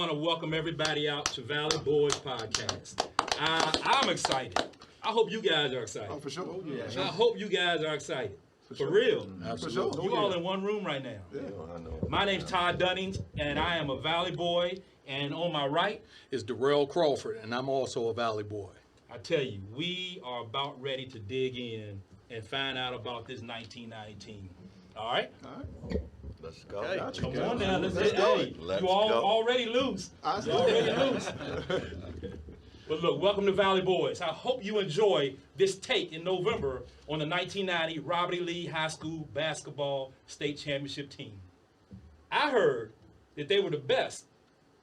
want to welcome everybody out to Valley Boys Podcast. I'm excited. I hope you guys are excited. Oh, for sure. Oh, yeah. I hope you guys are excited. For real. Absolutely. For sure. You all in one room right now. Yeah. I know. My name's Todd Dunnings, and I am a Valley boy. And on my right is Darrell Crawford, and I'm also a Valley boy. I tell you, we are about ready to dig in and find out about this 1990 team. All right? All right. Let's go. Hey, come on now. Let's go. Hey, Let's you all go. already loose. You already loose. But look, welcome to Valley Boys. I hope you enjoy this take in November on the 1990 Robert E. Lee High School basketball state championship team. I heard that they were the best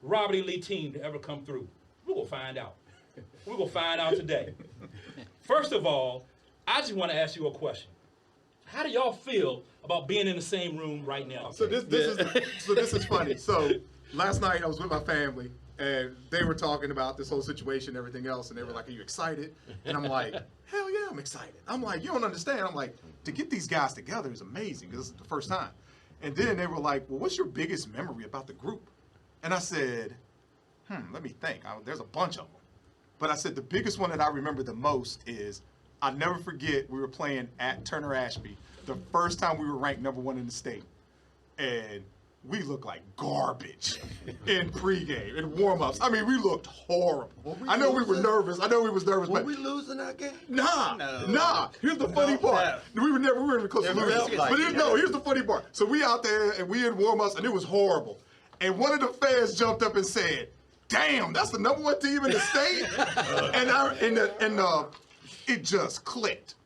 Robert E. Lee team to ever come through. We're going to find out. We're going to find out today. First of all, I just want to ask you a question. How do y'all feel about being in the same room right now? So this is funny. So last night I was with my family and they were talking about this whole situation and everything else, and they were like, "Are you excited?" And I'm like, "Hell yeah, I'm excited." I'm like, "You don't understand." I'm like, to get these guys together is amazing because this is the first time. And then they were like, "Well, what's your biggest memory about the group?" And I said, let me think. There's a bunch of them. But I said the biggest one that I remember the most is, I'll never forget, we were playing at Turner Ashby the first time we were ranked #1 in the state. And we looked like garbage in pregame, in warm-ups. I mean, we looked horrible. I know we were nervous. I know we was nervous. Were but we losing that game? Nah. Here's the funny part. We were never close to losing. Like But here's the funny part. So we out there, and we in warm-ups, and it was horrible. And one of the fans jumped up and said, "Damn, that's the #1 team in the state." and it just clicked.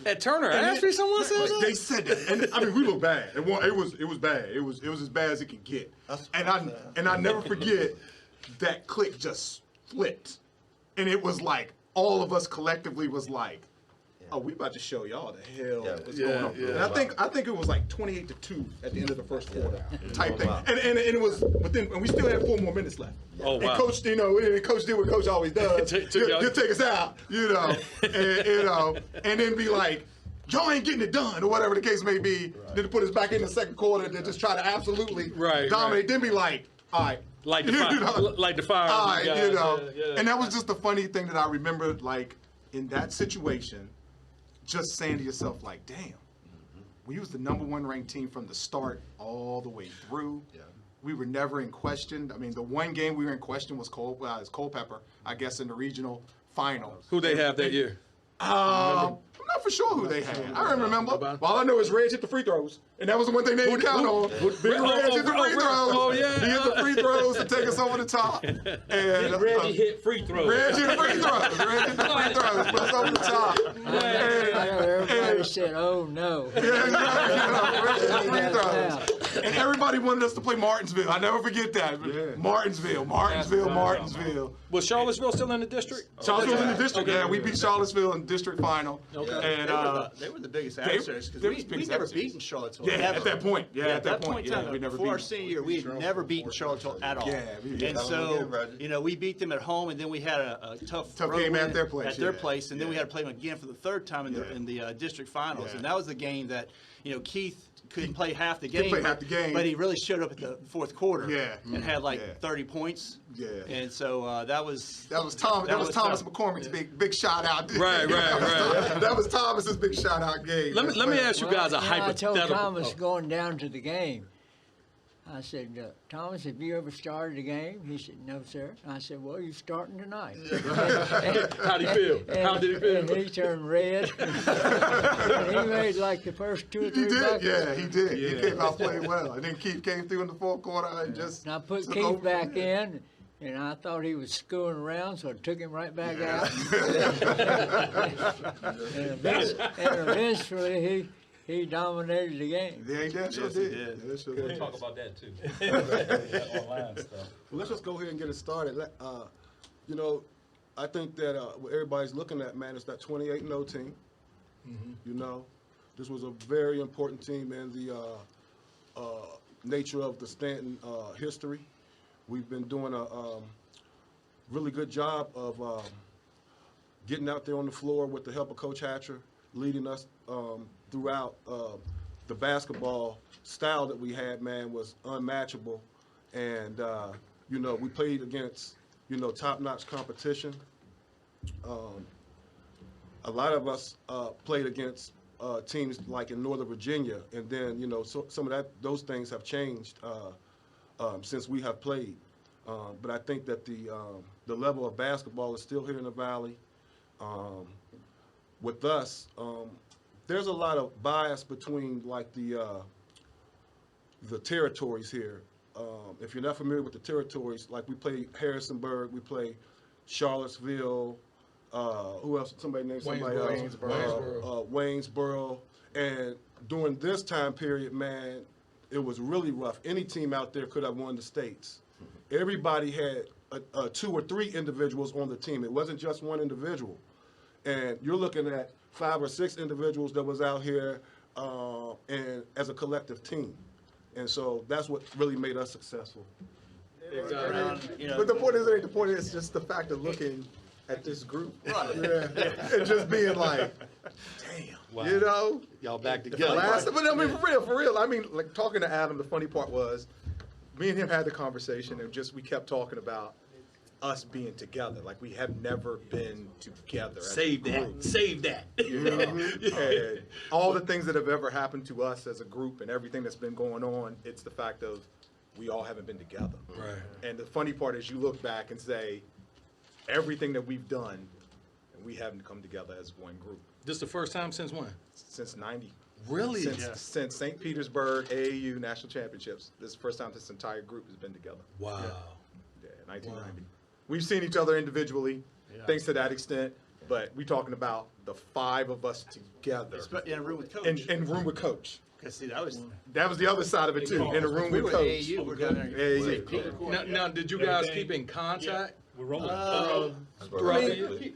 At Turner Ashby, someone said that? They said that, and I mean, we look bad. It was bad. It was as bad as it could get. And I never forget that click just flipped, and it was like all of us collectively was like, "Oh, we about to show y'all the hell what's going on." And I think it was like 28-2 at the end of the first quarter, type thing. And it was within, and we still had 4 more minutes left. Oh, wow. And Coach, Coach did what Coach always does. He'll take us out, and then be like, "Y'all ain't getting it done," or whatever the case may be. Right. Then to put us back in the second quarter to just try to absolutely dominate. Right. Then be like, "All right." Like the fire. Like the fire. All right, And that was just the funny thing that I remembered, like, in that situation, just saying to yourself, like, damn, we was the #1 ranked team from the start all the way through. Yeah. We were never in question. I mean, the one game we were in question was Culpepper, I guess, in the regional finals. Who they have that year? I'm not for sure who they had. I don't remember. All I know is Reg hit the free throws, and that was the one thing they didn't count on. Big Reg hit the free throws. Oh, yeah. He hit the free throws to take us over the top. And Reggie hit free throws. Reg hit the free throws. Reg hit the free throws. Put us over the top. Everybody said, "Oh no." Reg hit the free throws. And everybody wanted us to play Martinsville. I never forget that. Yeah. Martinsville. Was Charlottesville still in the district? Charlottesville was in the district. Okay. Yeah, we beat Charlottesville in the district final. Okay. And they were the biggest adversaries because we never beaten Charlottesville. Yeah, ever. at that point. Yeah, at that point. Yeah, we never before our beat senior year, we had never beaten Charlottesville at all. Yeah, and so we beat them at home, and then we had a tough game at their place. And then we had to play them again for the 3rd time in the district finals, and that was the game that Keith couldn't play half the game. But he really showed up at the 4th quarter. And had like 30 points. Yeah. And so that was Thomas McCormick's big shout out. Right. That was Thomas's big shout out game. Let me ask you guys a hypothetical. I told Thomas going down to the game. I said, "Thomas, have you ever started a game?" He said, "No, sir." I said, "Well, you're starting tonight." How did he feel? How did he feel? And he turned red. And he made like the first 2 or 3 buckets. Yeah, he did. He came out playing well. And then Keith came through in the 4th quarter and just. And I put Keith back in, and I thought he was screwing around, so I took him right back out. and eventually he dominated the game. Yeah, he did. We'll talk about that too. Online stuff. Well, let's just go ahead and get it started. I think that what everybody's looking at, man, is that 28-0 team. This was a very important team in the nature of the Stanton history. We've been doing a really good job of getting out there on the floor with the help of Coach Hatcher, leading us throughout. The basketball style that we had, man, was unmatchable. And, You know, we played against, you know, top-notch competition. A lot of us played against teams like in Northern Virginia, and then, you know, so some of those things have changed since we have played. But I think that the level of basketball is still here in the Valley. With us, there's a lot of bias between like the territories here. If you're not familiar with the territories, like we play Harrisonburg, we play Charlottesville, who else? Somebody named somebody else. Waynesboro. And during this time period, man, it was really rough. Any team out there could have won the states. Everybody had 2 or 3 individuals on the team. It wasn't just one individual. And you're looking at 5 or 6 individuals that was out here and as a collective team. And so that's what really made us successful. You know, But the point is just the fact of looking at this group. Right. Yeah. And just being like, damn, Wow. you know? Y'all back The together. but I mean, for real. I mean, like talking to Adam, the funny part was, me and him had the conversation and just we kept talking about us being together. Like we have never been together. as a Save group, that. Save that. You know? And all the things that have ever happened to us as a group and everything that's been going on, it's the fact of we all haven't been together. Right. And the funny part is you look back and say, everything that we've done, and we haven't come together as one group This the first time since when? since 90. Really? Since St. Petersburg AAU National Championships. This is the first time this entire group has been together. Wow. Yeah, 1990. We've seen each other individually, things to that extent, but we're talking about the 5 of us together in a room with coach. in room with coach. Cause see, that was The other side of it too, in a room we with were coach. AAU. We're down there. AAU. Now, did you guys keep in contact? We're rolling. Sporadically.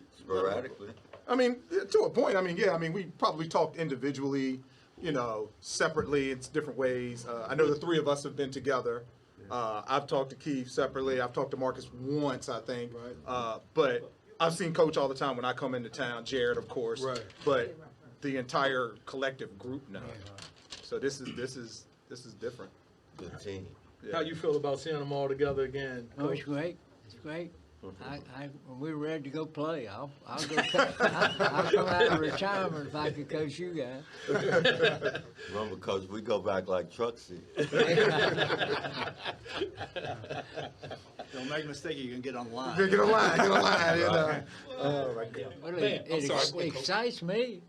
I mean, to a point. I mean, yeah. I mean, we probably talked individually, you know, separately in different ways. I know the 3 of us have been together. I've talked to Keith separately. I've talked to Marcus once, I think. But I've seen Coach all the time when I come into town. Jared, of course. Right. But the entire collective group now. So this is different. Good team. How you feel about seeing them all together again? Oh, it's great. It's great. When we're ready to go play, I'll go. I'll come out of retirement if I could coach you guys. Remember, Coach, we go back like truck seat. Don't make a mistake. You can get on the line. Get a line. You know. Oh my God. Well, Man, I'm sorry, go ahead, Coach. excites me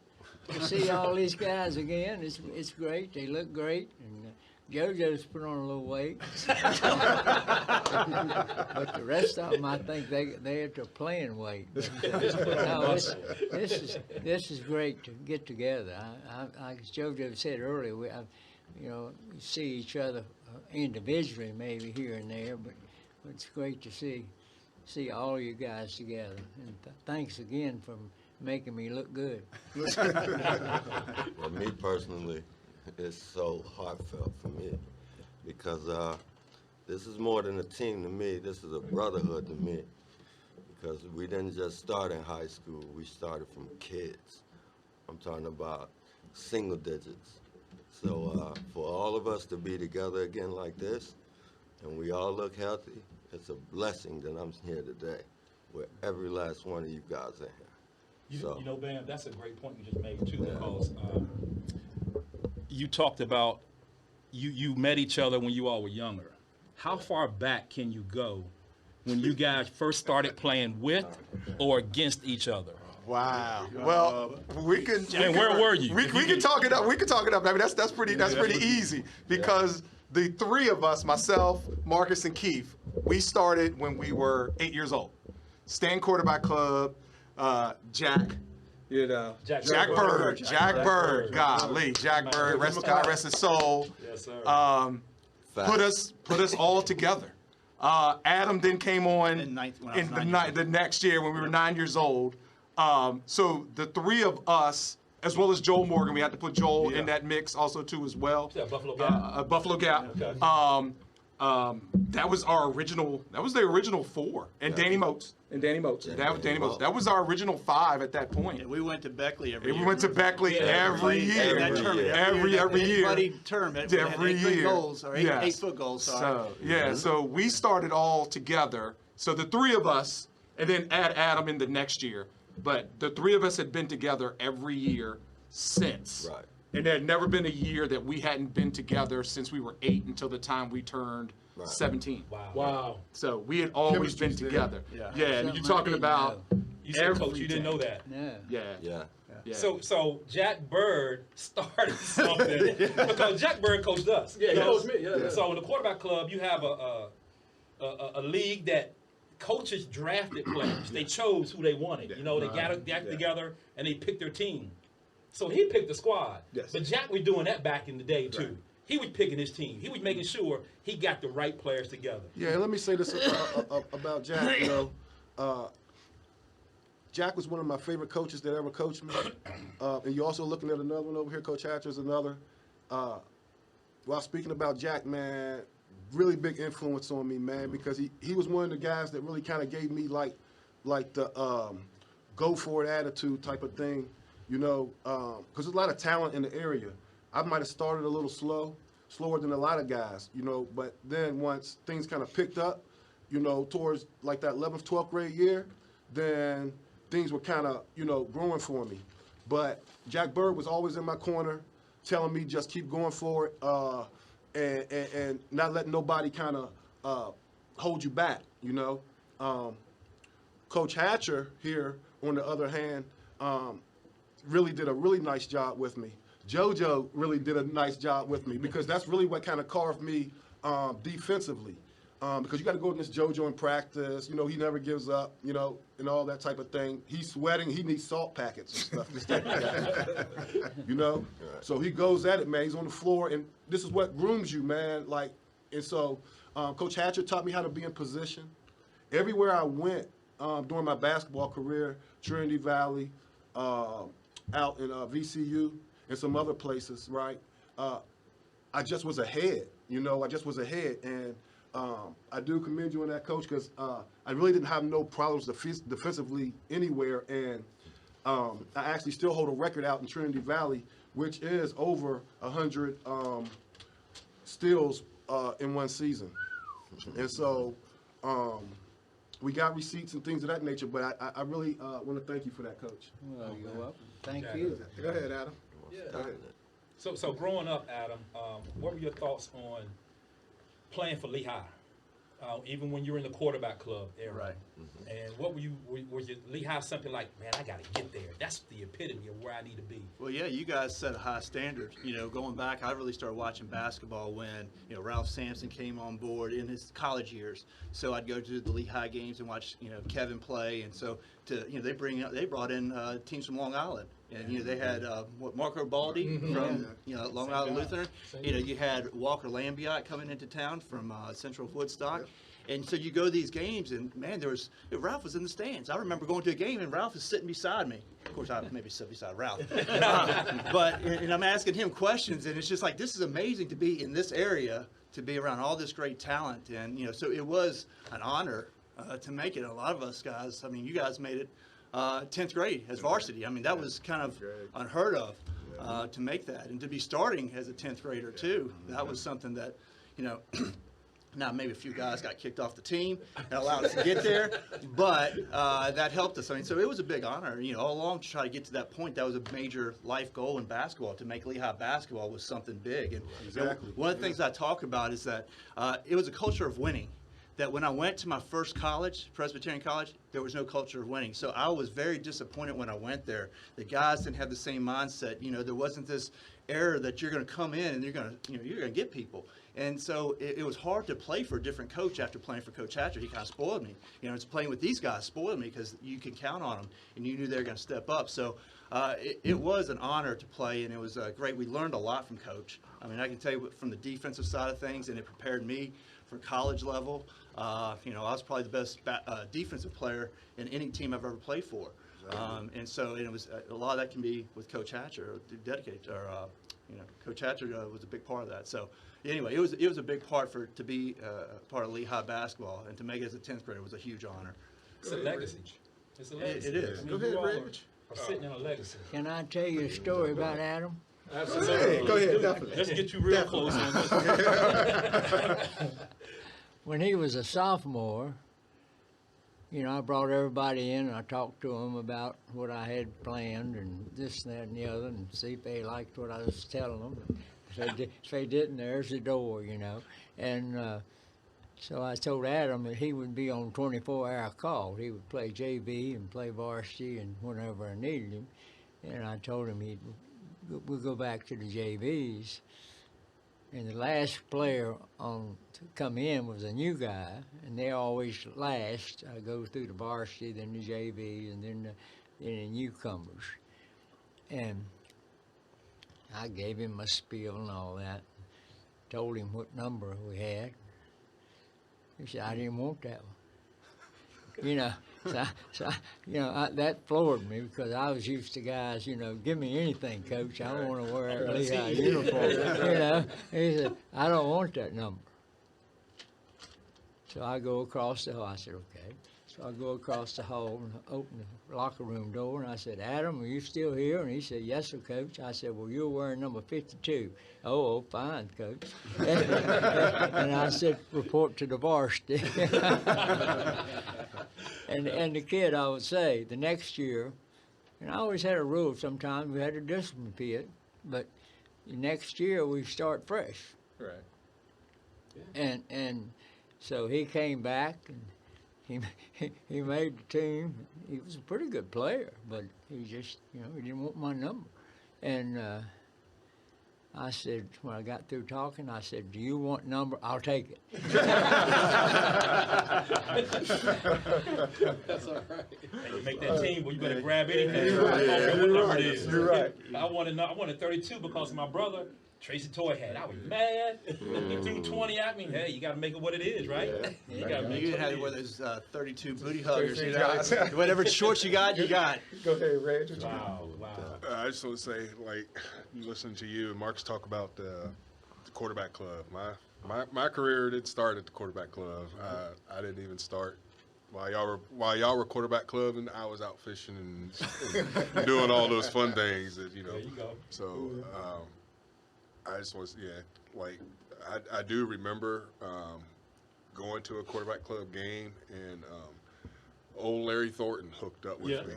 to see all these guys again. It's great. They look great, and JoJo's put on a little weight. But the rest of them, I think they're at their playing weight. No, this is great to get together. As JoJo said earlier, we see each other individually maybe here and there, but it's great to see all you guys together. And thanks again for making me look good. Well, me personally, it's so heartfelt for me because this is more than a team to me. This is a brotherhood to me because we didn't just start in high school. We started from kids. I'm talking about single digits. So for all of us to be together again like this and we all look healthy, it's a blessing that I'm here today with every last one of you guys in here. You know, Bam, that's a great point you just made too, because you talked about you met each other when you all were younger. How far back can you go when you guys first started playing with or against each other? Wow. Well, we can. And where were you? We can talk it up. We can talk it up. I mean, that's pretty easy because the 3 of us, myself, Marcus, and Keith, we started when we were 8 years old. Stan Quarterback Club, Jack. You know, Jack Bird, golly, Jack Bird, God rest his soul. Yes, sir. Put us all together. Adam then came on the next year when we were 9 years old. So the 3 of us, as well as Joel Morgan, we had to put Joel in that mix also too as well. Buffalo Gap. Buffalo Gap. Okay. That was our original. That was the original 4, and Danny Moats. That was our original 5 at that point. Yeah, we went to Beckley every year. We went to Beckley every year. Every year. Buddy tournament. Every year. Goals, or 8-foot goals. Sorry. So so we started all together. So the 3 of us, and then add Adam in the next year. But the 3 of us had been together every year since. Right. And there had never been a year that we hadn't been together since we were 8 until the time we turned 17. Wow. So we had always been together. Yeah. And you're talking about You said, Coach, you didn't know that. No. Yeah. So Jack Bird started something because Jack Bird coached us. Yeah, he coached me. Yeah. So in the quarterback club, you have a league that coaches drafted players. They chose who they wanted. You know, they got together and they picked their team. So he picked the squad. Yes. But Jack was doing that back in the day too. Right. He was picking his team. He was making sure he got the right players together. Yeah, let me say this about Jack. You know, Jack was one of my favorite coaches that ever coached me. And you're also looking at another one over here. Coach Hatcher is another. While speaking about Jack, man, really big influence on me, man, because he was one of the guys that really kind of gave me like the go for it attitude type of thing. You know, because there's a lot of talent in the area. I might have started a little slower than a lot of guys, you know, but then once things kind of picked up, you know, towards like that 11th, 12th grade year, then things were kind of, you know, growing for me. But Jack Bird was always in my corner, telling me just keep going for it and not letting nobody kind of hold you back, you know. Coach Hatcher here, on the other hand, really did a really nice job with me. JoJo really did a nice job with me because that's really what kind of carved me defensively. Because you got to go in this JoJo in practice. You know, he never gives up, you know, and all that type of thing. He's sweating. He needs salt packets and stuff. You know? So he goes at it, man. He's on the floor, and this is what grooms you, man. Like, and so Coach Hatcher taught me how to be in position. Everywhere I went during my basketball career, Trinity Valley, out in VCU, and some other places, right? I just was ahead, you know. I just was ahead, and I do commend you on that, Coach, because I really didn't have no problems defensively anywhere, and I actually still hold a record out in Trinity Valley, which is over 100 steals in one season. And so we got receipts and things of that nature, but I really want to thank you for that, Coach. Well, you're welcome. Thank you. Go ahead, Adam. Yeah. So growing up, Adam, what were your thoughts on playing for Lehigh? Even when you were in the quarterback club era. Right. Mm-hmm. And what was your Lehigh something like, man, I got to get there. That's the epitome of where I need to be. Well, yeah, you guys set a high standard. You know, going back, I really started watching basketball when, you know, Ralph Sampson came on board in his college years. So I'd go to the Lehigh games and watch, you know, Kevin play. And so, they brought in teams from Long Island. And, you know, they had, Marco Baldi from, you know, Long Island Lutheran. You know, you had Walker Lambiot coming into town from Central Woodstock. And so you go to these games, and, man, Ralph was in the stands. I remember going to a game, and Ralph is sitting beside me. Of course, I maybe sit beside Ralph. And I'm asking him questions, and it's just like, this is amazing to be in this area, to be around all this great talent. And, you know, so it was an honor to make it. A lot of us guys, I mean, you guys made it 10th grade as varsity. I mean, that was kind of unheard of to make that. And to be starting as a 10th grader, too, that was something that, you know, now maybe a few guys got kicked off the team and allowed us to get there, but that helped us. I mean, so it was a big honor, you know, all along to try to get to that point. That was a major life goal in basketball. To make Lehigh basketball was something big. And you know, one of the things I talk about is that it was a culture of winning. That when I went to my first college, Presbyterian College, there was no culture of winning. So I was very disappointed when I went there. The guys didn't have the same mindset. You know, there wasn't this era that you're going to come in and you're going to get people. And so it was hard to play for a different coach after playing for Coach Hatcher. He kind of spoiled me. You know, it's playing with these guys spoiled me because you can count on them and you knew they were going to step up. So it was an honor to play, and it was great. We learned a lot from Coach. I mean, I can tell you from the defensive side of things, and it prepared me for college level. You know, I was probably the best defensive player in any team I've ever played for. And so it was a lot of that can be with Coach Hatcher, dedicated or Coach Hatcher was a big part of that. So anyway, it was a big part to be part of Lehigh basketball, and to make it as a 10th grader was a huge honor. It's a legacy. It's a legacy. It is. I mean, Go ahead, you all Reg. are sitting in a legacy. Can I tell you a story about Adam? Absolutely. Go ahead, definitely. Let's get you real close on this. When he was a sophomore, I brought everybody in and I talked to them about what I had planned and this, that, and the other, and see if they liked what I was telling them. If they didn't, there's the door, And so I told Adam that he would be on 24-hour call. He would play JV and play varsity and whenever I needed him. And I told him we'll go back to the JVs. And the last player to come in was a new guy, and they're always last. I go through the varsity, then the JV, and then the newcomers. And I gave him a spiel and all that. Told him what number we had. He said, I didn't want that one. That floored me because I was used to guys, give me anything, coach. I don't want to wear a Lehigh uniform. He said, I don't want that number. So I go across the hall. I said, okay. So I go across the hall and open the locker room door, and I said, Adam, are you still here? And he said, yes, sir, coach. I said, well, you're wearing number 52. Oh, fine, coach. And I said, report to the varsity. And the kid, I would say, the next year, and I always had a rule, sometimes we had a discipline pit, but the next year we start fresh. Right. Yeah. And so he came back and he made the team. He was a pretty good player, but he just, he didn't want my number. And I said, when I got through talking, I said, do you want number? I'll take it. That's all right. And you make that team, well, you better grab anything. You're right. I don't know what number it is. You're right. I wanted 32 because my brother, Tracy Toy had. I was mad. He threw 20 at me. Hey, you got to make it what it is, right? Yeah. You got to make You it didn't have to wear what it is. those 32 booty huggers. Whatever shorts you got, you got. Go ahead, Reg. Wow, wow. I just want to say, listening to you and Marcus talk about the quarterback club. My career didn't start at the quarterback club. I didn't even start while y'all were quarterback club, and I was out fishing and doing all those fun things. That, There you go. So I just was I do remember going to a quarterback club game and. Old Larry Thornton hooked up with me,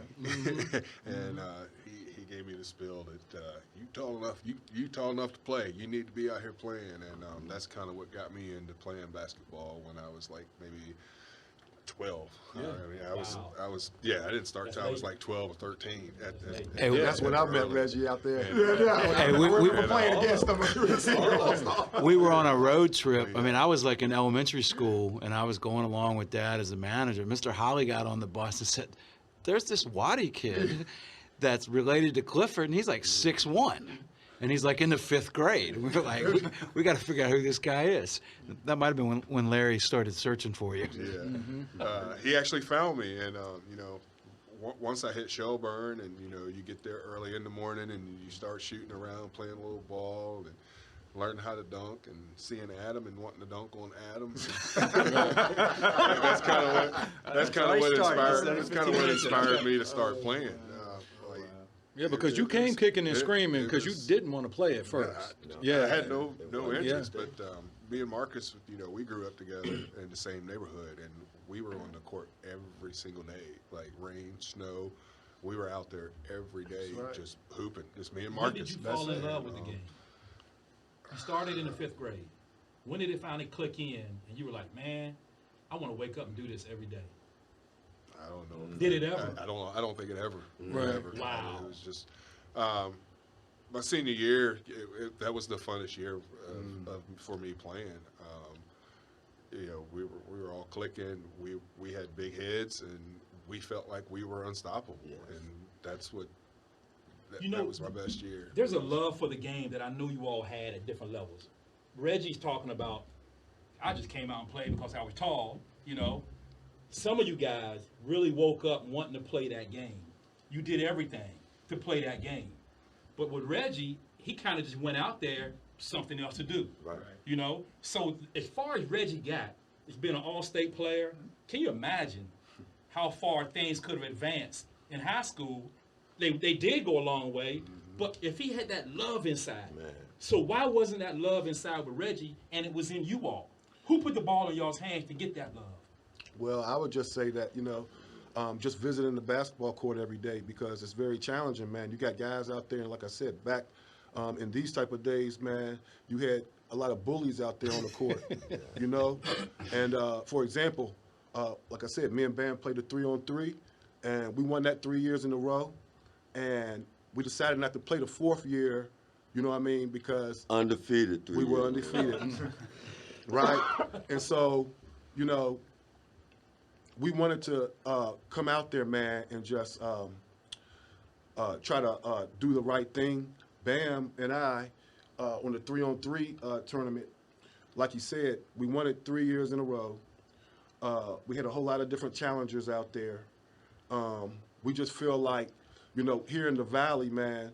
and he gave me the spiel that you tall enough to play. You need to be out here playing, and that's kind of what got me into playing basketball when I was like maybe 12. Yeah. I was I didn't start till I was like 12 or 13. Hey, that's when I met Reggie out there. Hey, we were playing against him. We were on a road trip. I mean, I was like in elementary school, and I was going along with Dad as a manager. Mr. Holly got on the bus and said, there's this Waddy kid that's related to Clifford, and he's like 6'1". And he's like in the 5th grade. We were like, we got to figure out who this guy is. That might have been when Larry started searching for you. Yeah. He actually found me, and once I hit Shelburne, and you get there early in the morning, and you start shooting around, playing a little ball, and learning how to dunk, and seeing Adam and wanting to dunk on Adam. That's kind of what inspired me to start playing. Yeah, because you came kicking and screaming because you didn't want to play at first. I had no interest, but me and Marcus, we grew up together in the same neighborhood, and we were on the court every single day, like rain, snow. We were out there every day, just hooping. Just me and Marcus. When did you fall in love with the game? You started in the 5th grade. When did it finally click in, and you were like, man, I want to wake up and do this every day? I don't know. Did it ever? I don't think it ever. Right. Ever. Wow. It was just my senior year. That was the funnest year for me playing. We were all clicking. We had big heads, and we felt like we were unstoppable. Yes. And that's what. That was my best year. There's a love for the game that I knew you all had at different levels. Reggie's talking about, I just came out and played because I was tall, Some of you guys really woke up wanting to play that game. You did everything to play that game. But with Reggie, he kind of just went out there, something else to do. Right. You know? So as far as Reggie got, he's been an all-state player. Can you imagine how far things could have advanced in high school? They did go a long way, but if he had that love inside, Man. so why wasn't that love inside with Reggie and it was in you all? Who put the ball in y'all's hands to get that love? Well, I would just say that, just visiting the basketball court every day, because it's very challenging, man. You got guys out there, and like I said, back in these type of days, man, you had a lot of bullies out there on the court, And for example, like I said, me and Bam played a 3-on-3, and we won that 3 years in a row. And we decided not to play the fourth year, because Undefeated. we were undefeated, right? And so, we wanted to come out there, man, and just try to do the right thing. Bam and I, on the 3-on-3 tournament, like you said, we won it 3 years in a row. We had a whole lot of different challengers out there. We just feel like, here in the Valley, man,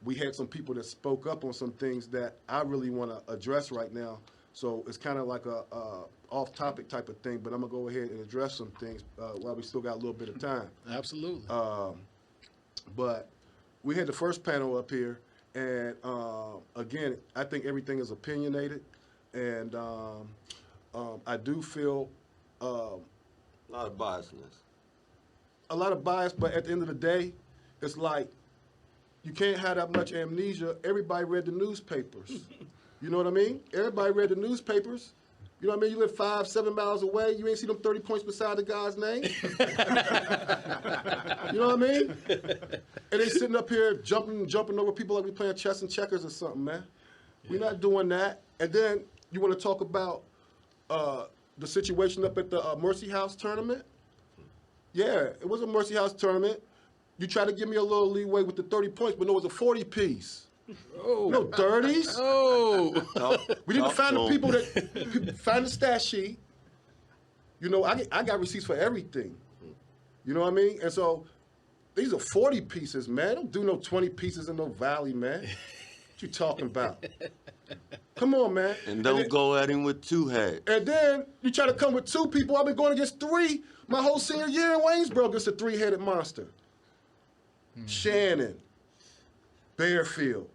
we had some people that spoke up on some things that I really want to address right now. So it's kind of like a off-topic type of thing, but I'm going to go ahead and address some things while we still got a little bit of time. Absolutely. But we had the first panel up here, and again, I think everything is opinionated, and I do feel A lot of biasness. a lot of bias, but at the end of the day, it's like you can't have that much amnesia. Everybody read the newspapers. You know what I mean? Everybody read the newspapers. You know what I mean? You live 5-7 miles away. You ain't see them 30 points beside the guy's name. You know what I mean? And they sitting up here jumping over people like we playing chess and checkers or something, man. We're not doing that. And then you want to talk about the situation up at the Mercy House tournament? Yeah, it was a Mercy House tournament. You try to give me a little leeway with the 30 points, but no, it was a 40-piece. Oh. No 30s. Oh. We didn't find the people that find the stat sheet. I got receipts for everything. You know what I mean? And so these are 40 pieces, man. Don't do no 20 pieces in no Valley, man. What you talking about? Come on, man. And don't then, go at him with two heads. And then you try to come with two people. I've been going against three my whole senior year in Waynesboro against a three-headed monster. Shannon, Bearfield,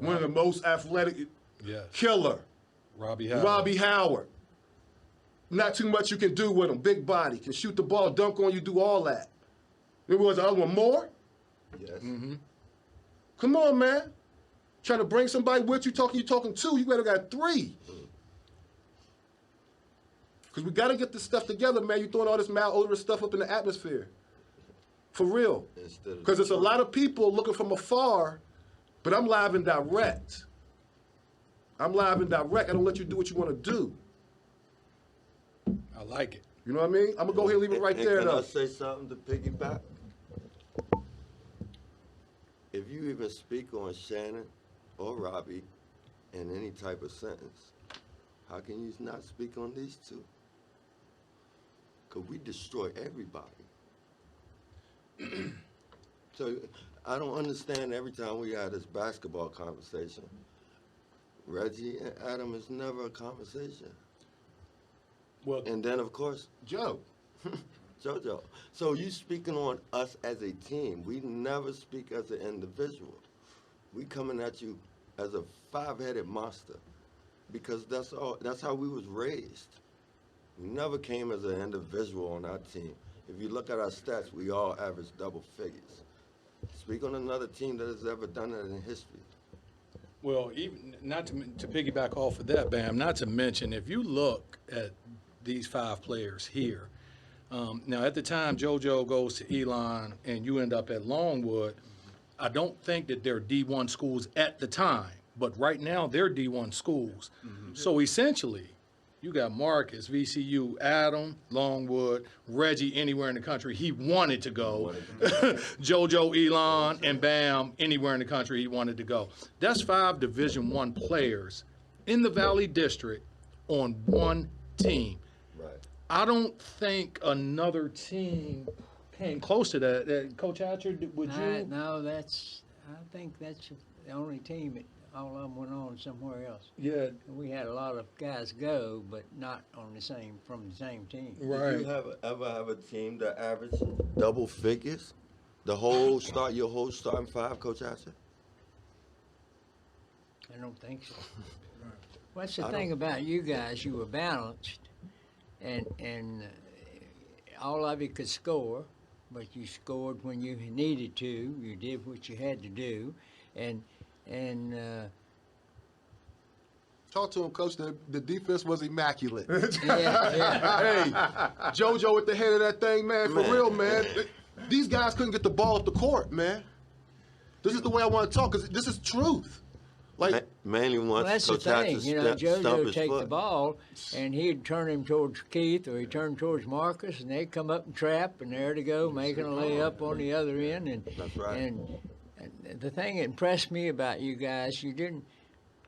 one of the most athletic, killer. Robbie Howard. Robbie Howard. Not too much you can do with him. Big body, can shoot the ball, dunk on you, do all that. There was the other one, Moore. Yes. Mm-hmm. Come on, man. Trying to bring somebody with you, talking two, you better got three. Because we got to get this stuff together, man. You're throwing all this malodorous stuff up in the atmosphere. For real. Because there's a lot of people looking from afar, but I'm live and direct. I don't let you do what you want to do. I like it. You know what I mean? I'm going to go ahead and leave it right there, Can though. I say something to piggyback? If you even speak on Shannon or Robbie in any type of sentence, how can you not speak on these two? Because we destroy everybody. So I don't understand every time we have this basketball conversation, Reggie and Adam is never a conversation. Well, and then, of course, Joe. JoJo. So you speaking on us as a team. We never speak as an individual. We coming at you as a five-headed monster because that's how we was raised. We never came as an individual on our team. If you look at our stats, we all average double figures. Speak on another team that has ever done that in history. Well, even not to piggyback off of that, Bam, not to mention, if you look at these five players here, now at the time JoJo goes to Elon and you end up at Longwood, I don't think that they're D1 schools at the time, but right now they're D1 schools. Mm-hmm. So essentially, you got Marcus, VCU, Adam, Longwood, Reggie, anywhere in the country he wanted to go. JoJo, Elon, and Bam, anywhere in the country he wanted to go. That's 5 Division I players in the Valley District on one team. Right. I don't think another team came close to that. Coach Hatcher, would you? No, I think that's the only team that all of them went on somewhere else. Yeah. We had a lot of guys go, but not on from the same team. Right. Did you ever have a team that averaged double figures? Your whole starting five, Coach Asher? I don't think so. What's the thing about you guys? You were balanced, and all of you could score, but you scored when you needed to. You did what you had to do, and Talk to him, Coach. The defense was immaculate. yeah. Hey, JoJo at the head of that thing, man. For real, man. These guys couldn't get the ball off the court, man. This is the way I want to talk, because this is truth. Like, mainly once Well, that's the Coach Hatcher thing, you know. stump JoJo his take foot. the ball, and he'd turn him towards Keith, or he'd turn towards Marcus, and they'd come up and trap, and there to go, making a layup on the other end. And That's right. And the thing that impressed me about you guys, you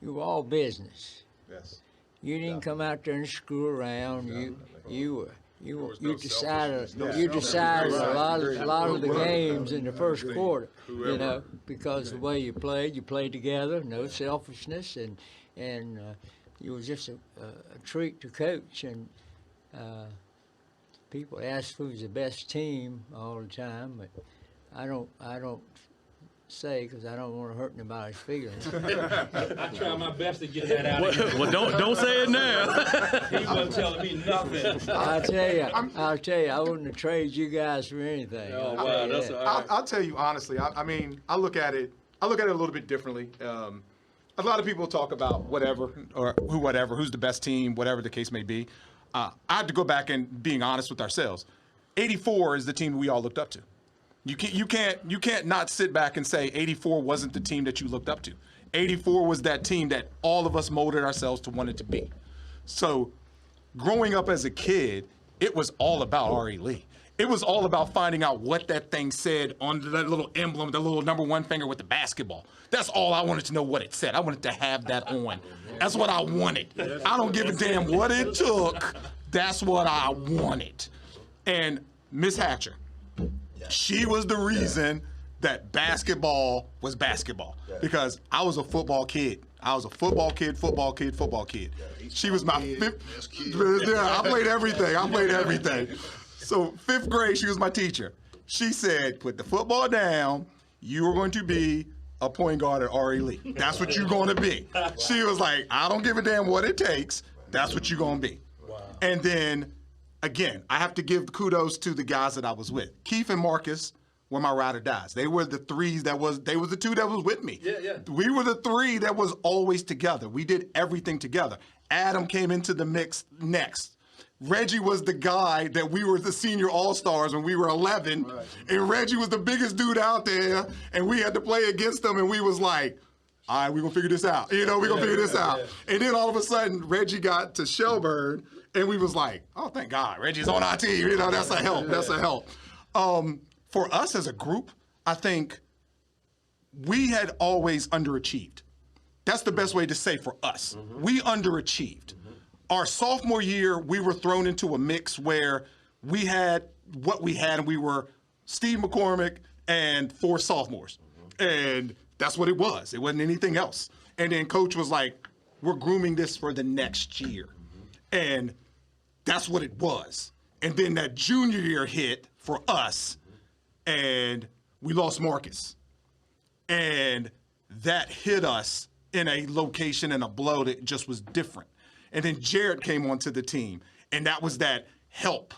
were all business. Yes. You didn't come out there and screw around. You was no decided selfishness, you no decided selfishness. a lot of the games in the first quarter. Whoever. You know, because the way you played together, no selfishness, and you was just a treat to coach. And people ask who's the best team all the time, but I don't say, because I don't want to hurt anybody's feelings. I try my best to get that out of him. Well, don't say it now. He wasn't telling me nothing. I'll tell you, I wouldn't have traded you guys for anything. Oh, I'll wow, tell you that's that. all right. I'll tell you honestly. I mean, I look at it a little bit differently. A lot of people talk about who's the best team, whatever the case may be. I have to go back and being honest with ourselves. 84 is the team we all looked up to. You can't not sit back and say 84 wasn't the team that you looked up to. 84 was that team that all of us molded ourselves to want it to be. So growing up as a kid, it was all about R.E. Lee. It was all about finding out what that thing said on that little emblem, the little number one finger with the basketball. That's all I wanted to know what it said. I wanted to have that on. That's what I wanted. I don't give a damn what it took. That's what I wanted. And Miss Hatcher, she was the reason that basketball was basketball, because I was a football kid. I was a football kid. She was my fifth. Yeah, I played everything. So 5th grade, she was my teacher. She said, put the football down. You are going to be a point guard at R.E. Lee. That's what you're going to be. She was like, I don't give a damn what it takes. That's what you're going to be. Wow. And then, again, I have to give kudos to the guys that I was with. Keith and Marcus were my ride or dies. They were the threes they was the two that was with me. Yeah. We were the three that was always together. We did everything together. Adam came into the mix next. Reggie was the guy that we were the senior all-stars when we were 11. Right. And Reggie was the biggest dude out there, and we had to play against him, and we was like, all right, we're going to figure this out. We're going to figure this out. And then all of a sudden, Reggie got to Shelburne, and we was like, oh, thank God, Reggie's on our team. That's a help. For us as a group, I think we had always underachieved. That's the best way to say for us. Mm-hmm. We underachieved. Our sophomore year, we were thrown into a mix where we had what we had, and we were Steve McCormick and 4 sophomores. Mm-hmm. And that's what it was. It wasn't anything else. And then Coach was like, we're grooming this for the next year. Mm-hmm. And that's what it was. And then that junior year hit for us, and we lost Marcus. And that hit us in a location and a blow that just was different. And then Jared came onto the team, and that was that help.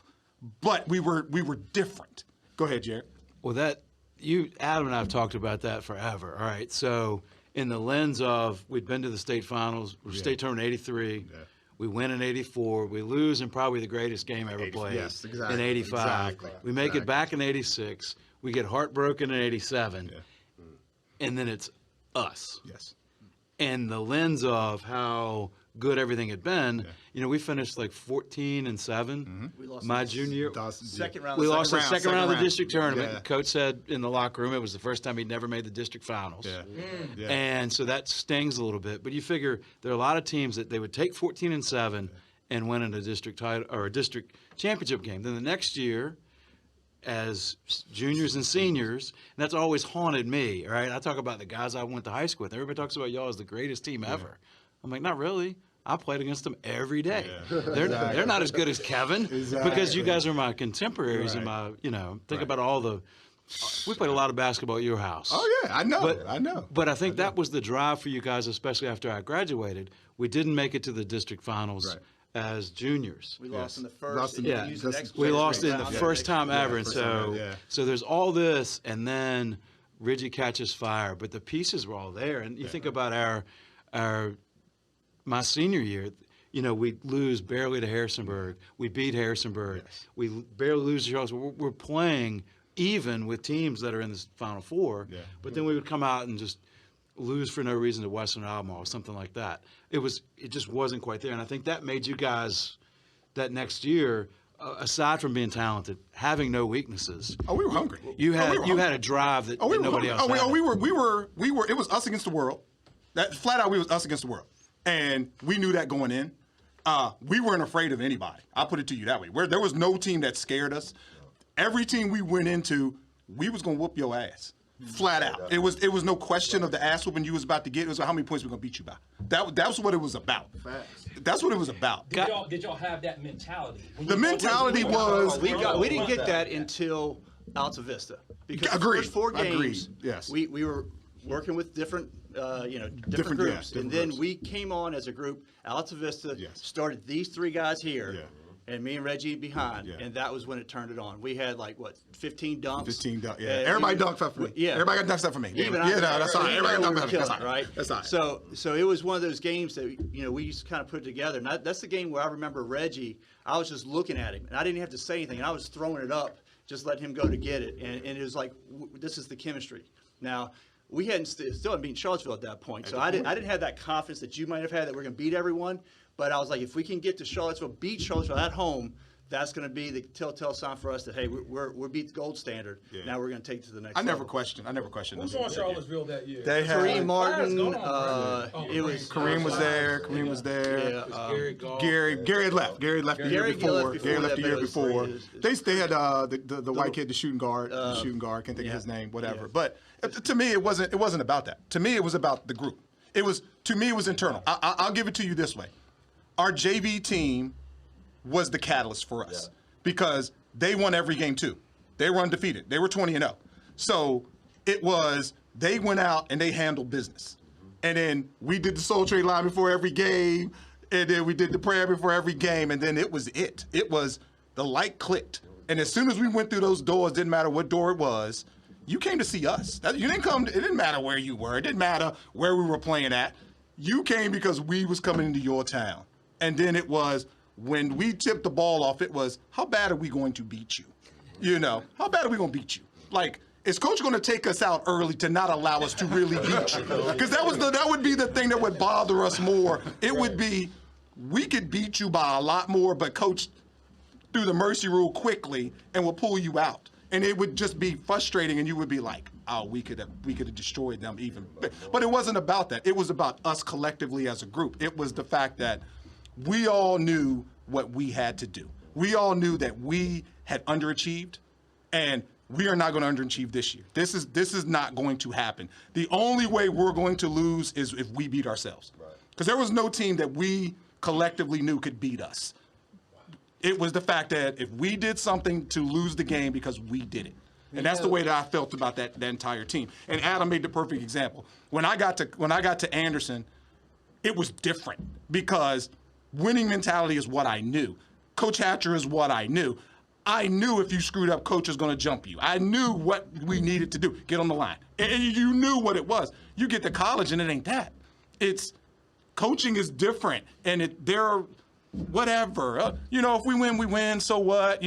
But we were different. Go ahead, Jared. Well, Adam and I have talked about that forever. All right, so in the lens of we'd been to the state finals, state tournament in '83, we win in '84, we lose in probably the greatest game ever played in '85. We make it back in '86, we get heartbroken in '87, and then it's us. Yes. And the lens of how good everything had been, we finished like 14-7. Mm-hmm. We lost my junior year. Second round. We lost the second round of the district tournament. Yeah. Coach said in the locker room it was the first time he'd never made the district finals. Yeah. And so that stings a little bit. But you figure there are a lot of teams that they would take 14-7 and win in a district title or a district championship game. Then the next year, as juniors and seniors, and that's always haunted me, right? I talk about the guys I went to high school with. Everybody talks about y'all as the greatest team ever. I'm like, not really. I played against them every day. Yeah. They're not as good as Kevin because you guys are my contemporaries and my, think about all the – we played a lot of basketball at your house. Oh, yeah, I know. But I think that was the drive for you guys, especially after I graduated. We didn't make it to the district finals as juniors. We lost in the first. We lost in the first time ever. And so there's all this, and then Reggie catches fire. But the pieces were all there. And you think about my senior year, we lose barely to Harrisonburg. We beat Harrisonburg. Yes. We barely lose to Charles. We're playing even with teams that are in the Final Four. Yeah. But then we would come out and just lose for no reason to Western Albemarle or something like that. It just wasn't quite there. And I think that made you guys that next year, aside from being talented, having no weaknesses. Oh, we were hungry. You had a drive that nobody else had. We were. It was us against the world. That flat out, we was us against the world. And we knew that going in. We weren't afraid of anybody. I'll put it to you that way. There was no team that scared us. Every team we went into, we was going to whoop your ass. Flat out. It was no question of the ass whooping you was about to get. It was how many points we're going to beat you by. That was what it was about. That's what it was about. Did y'all have that mentality? The mentality was... We didn't get that until Alta Vista. Because the first 4 games, yes. we were working with different groups. And then we came on as a group. Alta Vista started these 3 guys here, and me and Reggie behind, and that was when it turned it on. We had 15 dunks. 15 dunks. Yeah, everybody dunked for me. Yeah, everybody got dunked for me. That's all right. Everybody got dunked for me. That's all right. That's all right. So it was one of those games that we used to kind of put together. And that's the game where I remember Reggie. I was just looking at him, and I didn't have to say anything, and I was throwing it up, just letting him go to get it, and it was like this is the chemistry. Now. We still hadn't beaten Charlottesville at that point, so I didn't have that confidence that you might have had that we're going to beat everyone. But I was like, if we can get to Charlottesville, beat Charlottesville at home, that's going to be the telltale sign for us that hey, we're beat the gold standard. Yeah. Now we're going to take it to the next. I never questioned. Who's on Charlottesville that year? They had Kareem Martin. It was Kareem was there. Kareem was there. Gary had left. Gary left the year before. Gary left the year before. They had the white kid, the shooting guard. Can't think of his name. Whatever. But to me, it wasn't about that. To me, it was about the group. It was internal. I'll give it to you this way. Our JV team was the catalyst for us because they won every game too. They were undefeated. They were 20-0. So it was they went out and they handled business. And then we did the soul trade line before every game, and then we did the prayer before every game, and then it was it. It was the light clicked. And as soon as we went through those doors, didn't matter what door it was, you came to see us. You didn't come. It didn't matter where you were. It didn't matter where we were playing at. You came because we was coming into your town. And then it was when we tipped the ball off, it was, how bad are we going to beat you? How bad are we going to beat you? Like, is coach going to take us out early to not allow us to really beat you? Because that would be the thing that would bother us more. It would be, we could beat you by a lot more, but coach threw the mercy rule quickly and will pull you out. And it would just be frustrating, and you would be like, oh, we could have destroyed them even. But it wasn't about that. It was about us collectively as a group. It was the fact that we all knew what we had to do. We all knew that we had underachieved, and we are not going to underachieve this year. This is not going to happen. The only way we're going to lose is if we beat ourselves. Because there was no team that we collectively knew could beat us. It was the fact that if we did something to lose the game because we did it. And that's the way that I felt about that entire team. And Adam made the perfect example. When I got to Anderson, it was different because winning mentality is what I knew. Coach Hatcher is what I knew. I knew if you screwed up, coach was going to jump you. I knew what we needed to do. Get on the line. And you knew what it was. You get to college and it ain't that. It's coaching is different. And whatever. If we win, we win. So what?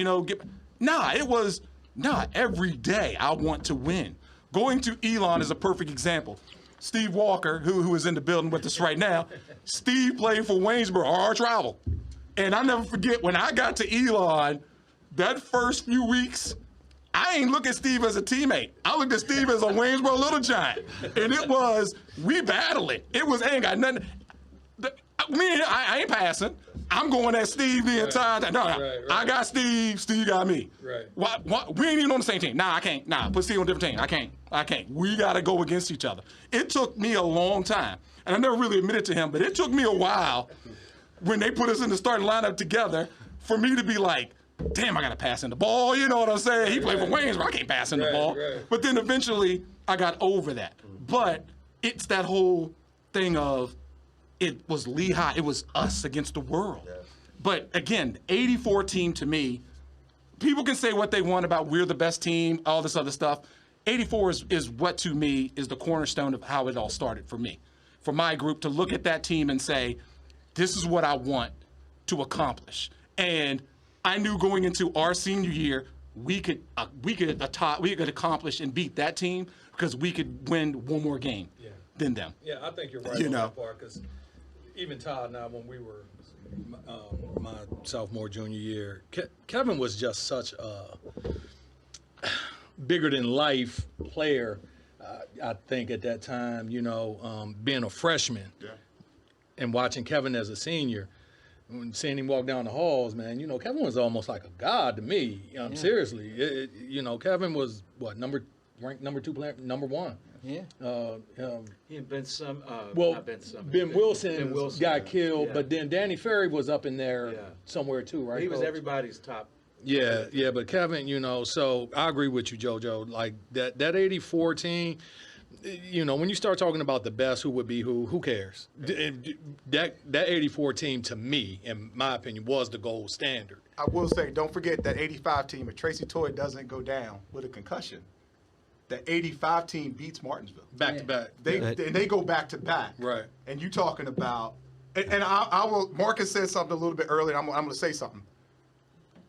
Every day I want to win. Going to Elon is a perfect example. Steve Walker, who is in the building with us right now, Steve played for Waynesboro, our rival. And I never forget when I got to Elon, that first few weeks, I ain't look at Steve as a teammate. I looked at Steve as a Waynesboro little giant. And it was, we battling. It was, ain't got nothing. I ain't passing. I'm going at Steve the entire time. No, I got Steve. Steve got me. Right. What? We ain't even on the same team. Nah, I can't. Nah, put Steve on a different team. I can't. We got to go against each other. It took me a long time, and I never really admitted to him, but it took me a while when they put us in the starting lineup together for me to be like, damn, I got to pass in the ball. You know what I'm saying? He played for Waynesboro. I can't pass in the ball. Right. But then eventually I got over that. But it's that whole thing of it was Lehigh. It was us against the world. Yeah. But again, 84 team to me, people can say what they want about we're the best team, all this other stuff. 84 is what to me is the cornerstone of how it all started for me. For my group to look at that team and say, this is what I want to accomplish. And I knew going into our senior year, we could accomplish and beat that team because we could win one more game than them. Yeah, I think you're right on that part because even Todd and I, when we were my sophomore, junior year, Kevin was just such a bigger than life player. I think at that time, being a freshman and watching Kevin as a senior. When seeing him walk down the halls, man, Kevin was almost like a god to me. Seriously, Kevin was ranked number 2 player, number 1. Yeah. He and Ben Wilson got killed, but then Danny Ferry was up in there somewhere too, right? He was everybody's top. Yeah, but Kevin, so I agree with you, JoJo. Like that 84 team. When you start talking about the best, who would be who cares? That 84 team, to me, in my opinion, was the gold standard. I will say, don't forget that 85 team, if Tracy Toy doesn't go down with a concussion, the 85 team beats Martinsville. Back to back. They go back to back. Right. And you talking about, and I will, Marcus said something a little bit earlier, and I'm going to say something.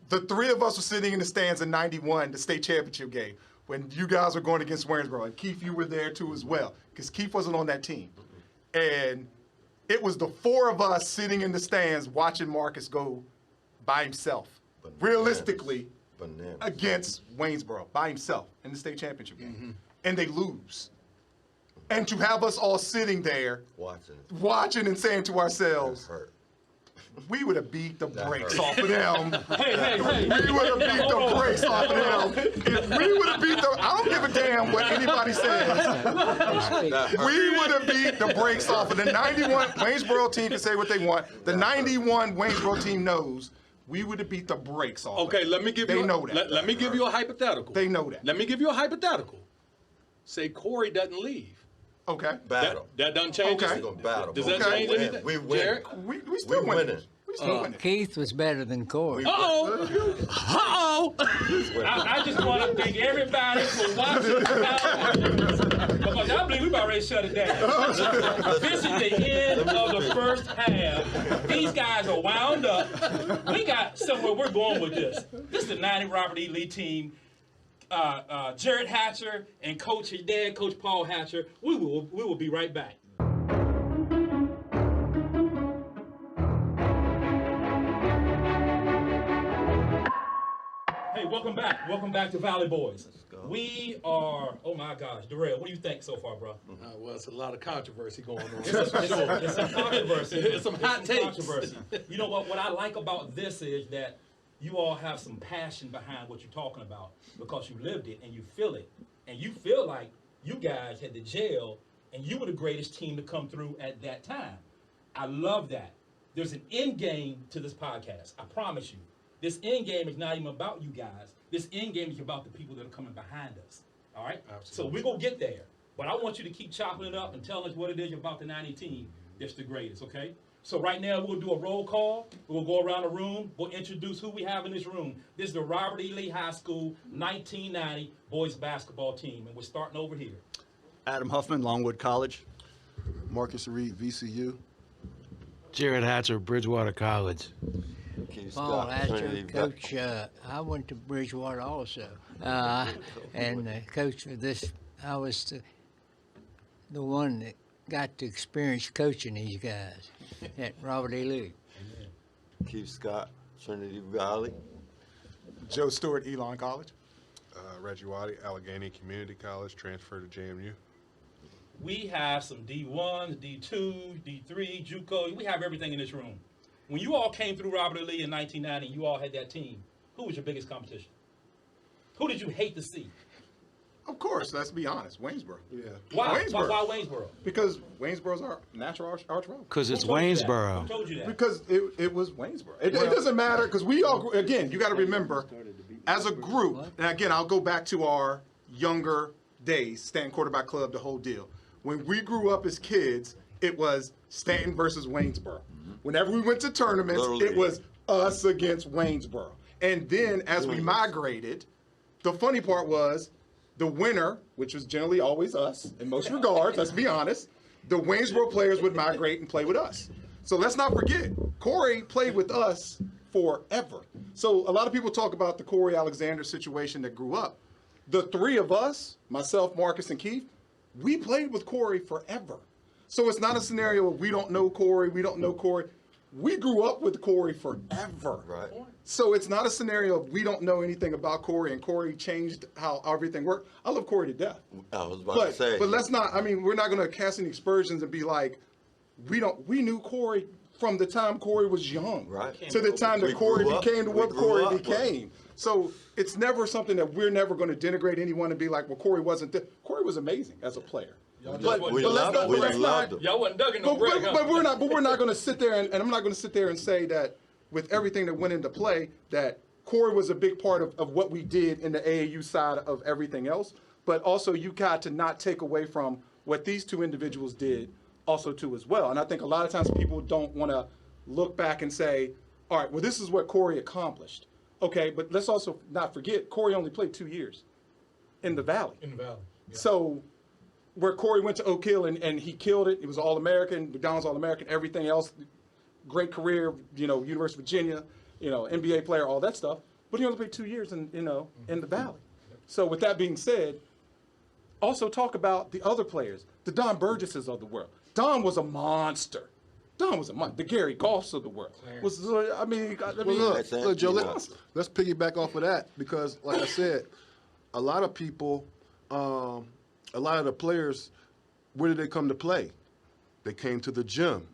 The three of us were sitting in the stands in 91, the state championship game, when you guys were going against Waynesboro. And Keith, you were there too as well, because Keith wasn't on that team. And it was the four of us sitting in the stands watching Marcus go by himself, realistically, against Waynesboro, by himself in the state championship game. Mm-hmm. And they lose. And to have us all sitting there, watching and saying to ourselves, we would have beat the brakes off of them. We would have beat the brakes off of them. If we would have beat them, I don't give a damn what anybody says. We would have beat the brakes off of the 91 Waynesboro team can say what they want. The 91 Waynesboro team knows we would have beat the brakes off. Okay, let me give you. They know that. Let me give you a hypothetical. They know that. Let me give you a hypothetical. Say Corey doesn't leave. Okay. Battle. That doesn't change. Okay. Battle. Does that change anything? We win. We still winning. We still winning. Keith was better than Corey. Uh-oh. I just want to thank everybody for watching. Because I believe we've already shut it down. This is the end of the first half. These guys are wound up. We got somewhere we're going with this. This is the 90 Robert E. Lee team. Jared Hatcher and his dad, Coach Paul Hatcher. We will be right back. Hey, welcome back. Welcome back to Valley Boys. We are, oh my gosh, Darrell, what do you think so far, bro? Well, it's a lot of controversy going on. It's some controversy. It's some hot takes. Controversy. You know what I like about this is that you all have some passion behind what you're talking about because you lived it and you feel it. And you feel like you guys had the jail and you were the greatest team to come through at that time. I love that. There's an end game to this podcast. I promise you. This end game is not even about you guys. This end game is about the people that are coming behind us. All right? Absolutely. So we're going to get there. But I want you to keep chopping it up and telling us what it is about the 90 team that's the greatest, okay? So right now, we'll do a roll call. We'll go around the room. We'll introduce who we have in this room. This is the Robert E. Lee High School 1990 boys basketball team, and we're starting over here. Adam Huffman, Longwood College. Marcus Reed, VCU. Jared Hatcher, Bridgewater College. Paul Hatcher, Coach. I went to Bridgewater also, and coach for this. I was the one that got to experience coaching these guys at Robert E. Lee. Keith Scott, Trinity Valley. Joe Stewart, Elon College. Reggie Waddy, Allegheny Community College, transferred to JMU. We have some D1s, D2s, D3, JUCO. We have everything in this room. When you all came through Robert E. Lee in 1990, you all had that team. Who was your biggest competition? Who did you hate to see? Of course, let's be honest, Waynesboro. Yeah. Why? Waynesboro. Why Waynesboro? Because Waynesboro's our natural arch rival. Because it's Who told you that? Waynesboro. Who told you that? Because it was Waynesboro. It doesn't matter, because we all, again, you got to remember, as a group, and again, I'll go back to our younger days, Stanton Quarterback Club, the whole deal. When we grew up as kids, it was Stanton versus Waynesboro. Whenever we went to tournaments, it was us against Waynesboro. And then as we migrated, the funny part was the winner, which was generally always us in most regards, let's be honest, the Waynesboro players would migrate and play with us. So let's not forget, Corey played with us forever. So a lot of people talk about the Corey Alexander situation that grew up. The three of us, myself, Marcus, and Keith, we played with Corey forever. So it's not a scenario of we don't know Corey, we don't know Corey. We grew up with Corey forever. Right. So it's not a scenario of we don't know anything about Corey and Corey changed how everything worked. I love Corey to death. I was about to say. But let's not, I mean, we're not going to cast any aspersions and be like, we knew Corey from the time Corey was young. Right. To the time that We Corey grew up- became to we what grew Corey up with. became. So it's never something that we're never going to denigrate anyone and be like, well, Corey wasn't this. Corey was amazing as a player. But We let's loved him. not, Y'all wasn't dugging no but, bread, huh? but we're not going to sit there and I'm not going to sit there and say that with everything that went into play that Corey was a big part of what we did in the AAU side of everything else. But also you got to not take away from what these two individuals did also too as well. And I think a lot of times people don't want to look back and say, all right, well, this is what Corey accomplished. Okay, but let's also not forget Corey only played 2 years in the Valley. In the Valley. Yeah. So where Corey went to Oak Hill and he killed it. He was All-American, McDonald's All-American, everything else, great career, University of Virginia, NBA player, all that stuff. But he only played 2 years in the Valley. So with that being said, also talk about the other players, the Don Burgesses of the world. Don was a monster. Don was a monster. The Gary Goffs of the world. Look, Joe, let's piggyback off of that because, like I said, a lot of people, a lot of the players, where did they come to play? They came to the gym.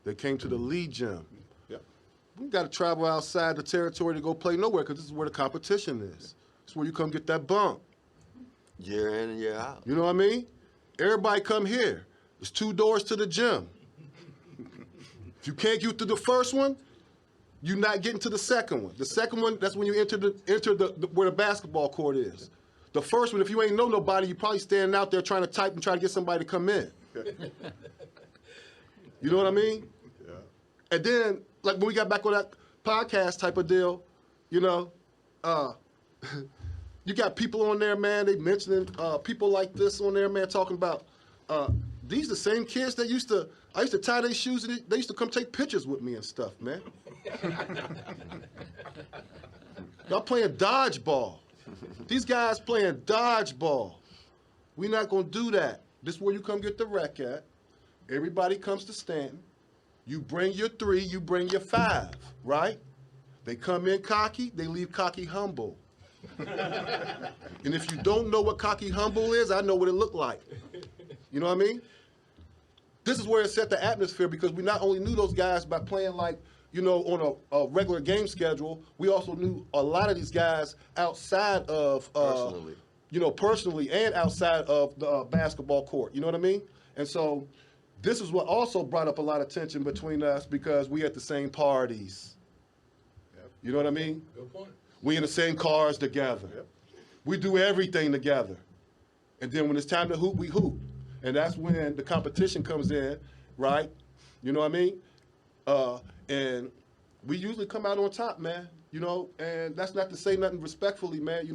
They came to the league gym. Yeah. We got to travel outside the territory to go play nowhere because this is where the competition is. It's where you come get that bump. Year in and year out. You know what I mean? Everybody come here. There's 2 doors to the gym. If you can't get through the first one, you're not getting to the second one. The second one, that's when you enter where the basketball court is. The first one, if you ain't know nobody, you probably standing out there trying to type and try to get somebody to come in. You know what I mean? Yeah. And then, like when we got back on that podcast type of deal, you got people on there, man, they mentioning people like this on there, man, talking about these the same kids that I used to tie their shoes and they used to come take pictures with me and stuff, man. Y'all playing dodgeball. These guys playing dodgeball. We're not going to do that. This is where you come get the rec at. Everybody comes to Stanton. You bring your 3, you bring your 5, right? They come in cocky, they leave cocky humble. And if you don't know what cocky humble is, I know what it looked like. You know what I mean? This is where it set the atmosphere because we not only knew those guys by playing like, on a regular game schedule, we also knew a lot of these guys outside of, personally and outside of the basketball court. You know what I mean? And so this is what also brought up a lot of tension between us because we at the same parties. Yep. You know what I mean? Good point. We in the same cars together. Yep. We do everything together. And then when it's time to hoop, we hoop. And that's when the competition comes in, right? You know what I mean? And we usually come out on top, man. And that's not to say nothing respectfully, man.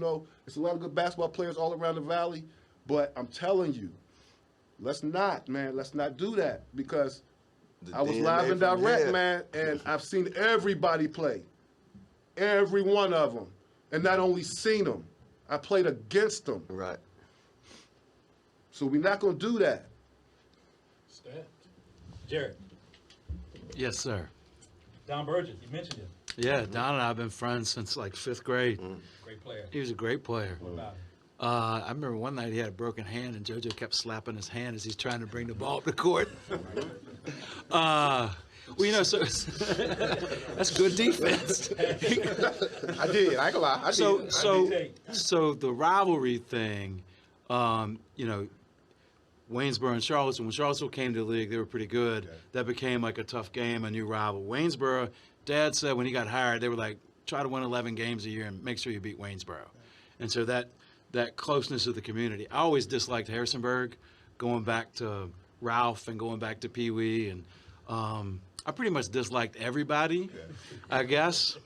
It's a lot of good basketball players all around the Valley. But I'm telling you, let's not do that because I was live and direct, man, and I've seen everybody play. Every one of them. And not only seen them, I played against them. Right. So we're not going to do that. Jared. Yes, sir. Don Burgess, you mentioned him. Yeah, Don and I have been friends since like 5th grade. Great player. He was a great player. What about him? I remember one night he had a broken hand, and JoJo kept slapping his hand as he's trying to bring the ball up the court. Well, Well, you know, so that's good defense. I did. I ain't gonna lie. I did. So the rivalry thing, you know, Waynesboro and Charlottesville. When Charlottesville came to the league, they were pretty good. Okay. That became like a tough game, a new rival. Waynesboro, Dad said when he got hired, they were like, try to win 11 games a year and make sure you beat Waynesboro. Okay. And so that closeness of the community. I always disliked Harrisonburg, going back to Ralph and going back to Pee Wee, and I pretty much disliked everybody, I guess.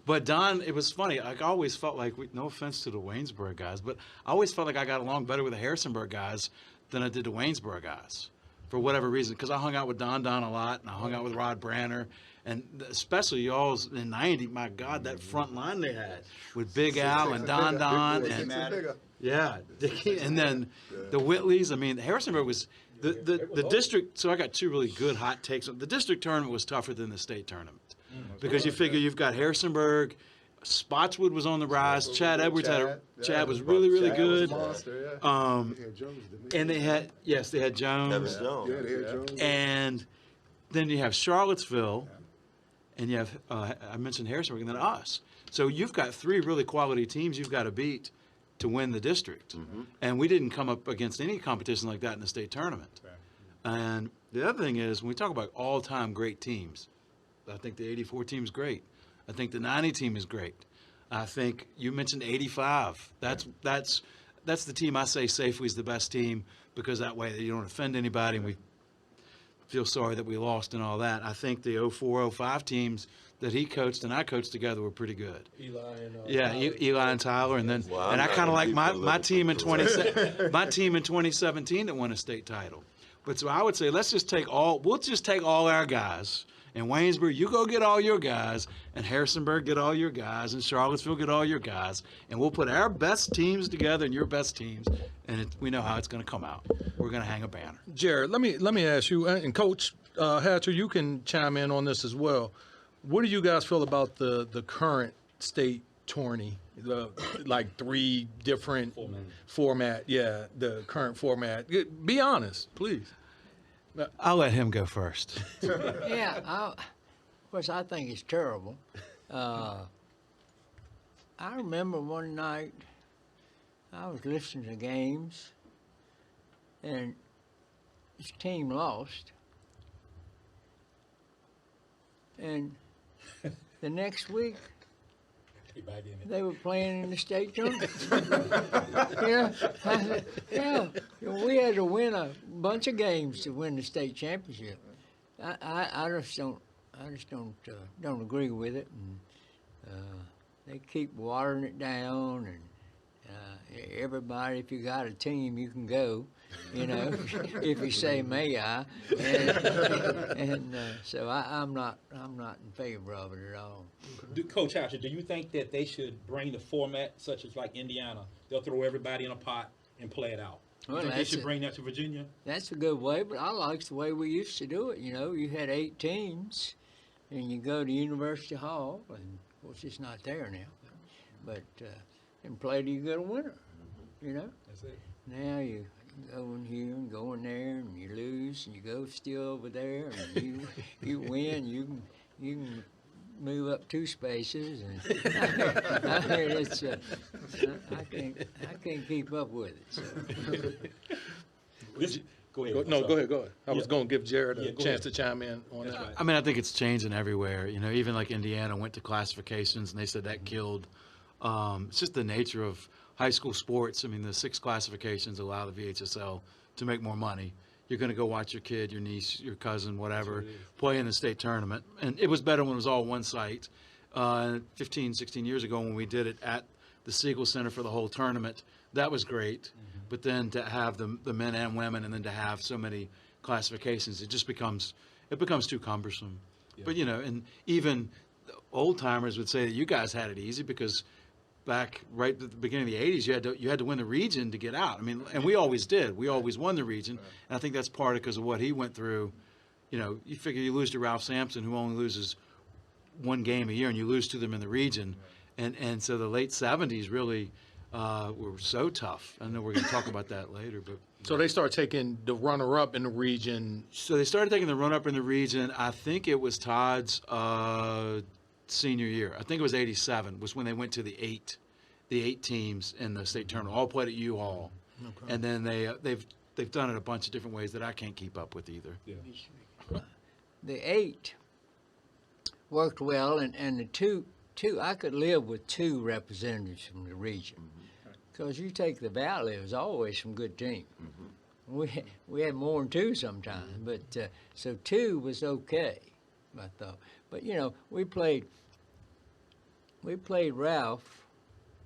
But Don, it was funny. I always felt like, no offense to the Waynesboro guys, but I always felt like I got along better with the Harrisonburg guys than I did the Waynesboro guys, for whatever reason. Because I hung out with Don a lot, and I hung out with Rod Branner, and especially y'all's in '90. My God, that front line they had with Big Al and Don, and yeah, and then the Whitleys. I mean, Harrisonburg was the district. So I got two really good hot takes. The district tournament was tougher than the state tournament. Because you figure you've got Harrisonburg, Spotswood was on the rise, Chad Edwards Chad was really, really good. Monster, and they had Jones. Yeah, they had Jones. And then you have Charlottesville, and you have I mentioned Harrisonburg, and then us. So you've got three really quality teams you've got to beat to win the district. Mm-hmm. And we didn't come up against any competition like that in the state tournament. Right. And the other thing is, when we talk about all-time great teams, I think the 84 team is great. I think the 90 team is great. I think you mentioned 85. That's the team I say safely is the best team, because that way you don't offend anybody and we feel sorry that we lost and all that. I think the 04, 05 teams that he coached and I coached together were pretty good. Eli and Tyler, and then I kind of like my team in 2017 that won a state title. But so I would say we'll just take all our guys. In Waynesboro, you go get all your guys, and Harrisonburg get all your guys, and Charlottesville get all your guys, and we'll put our best teams together and your best teams, and we know how it's going to come out. We're going to hang a banner. Jared, let me ask you, and Coach Hatcher, you can chime in on this as well. What do you guys feel about the current state tourney? Like three different format. Yeah, the current format. Be honest, please. I'll let him go first. Yeah, of course, I think it's terrible. I remember one night I was listening to games, and this team lost. And the next week, they were playing in the state tournament. We had to win a bunch of games to win the state championship. I just don't agree with it, and they keep watering it down. And everybody, if you got a team, you can go. You know, if you say may I, and so I'm not in favor of it at all. Coach Hatcher, do you think that they should bring the format such as like Indiana? They'll throw everybody in a pot and play it out. You think they should bring that to Virginia? That's a good way, but I like the way we used to do it. You know, you had 8 teams, and you go to University Hall, and of course it's not there now, but and play till you get a winner. You know, that's it. Now you go in here and go in there, and you lose, and you go still over there, and you win. You can move up 2 spaces, and I mean, it's I can't keep up with it. So. Go ahead. Go ahead. I was going to give Jared a chance to chime in on that. Right. I mean, I think it's changing everywhere. You know, even like Indiana went to classifications, and they said that killed. It's just the nature of high school sports. I mean, the 6 classifications allow the VHSL to make more money. You're going to go watch your kid, your niece, your cousin, whatever, play in the state tournament. And it was better when it was all one site. 15, 16 years ago when we did it at the Siegel Center for the whole tournament, that was great. Mm-hmm. But then to have the men and women, and then to have so many classifications, it becomes too cumbersome. Yeah. But, you know, and even the old-timers would say that you guys had it easy because back right at the beginning of the 80s, you had to win the region to get out. I mean, and we always did. We always won the region. And I think that's part of because of what he went through. You know, you figure you lose to Ralph Sampson, who only loses 1 game a year, and you lose to them in the region. And so the late 70s really were so tough. I know we're going to talk about that later, but. So they start taking the runner-up in the region. So they started taking the run-up in the region. I think it was Todd's senior year. I think it was '87 was when they went to the eight teams in the state tournament. All played at U-Haul, and then they've done it a bunch of different ways that I can't keep up with either. Yeah. The 8 worked well, and the two I could live with 2 representatives from the region, because you take the Valley, there's always some good teams. We had more than 2 sometimes, but so 2 was okay, I thought. But you know, we played Ralph.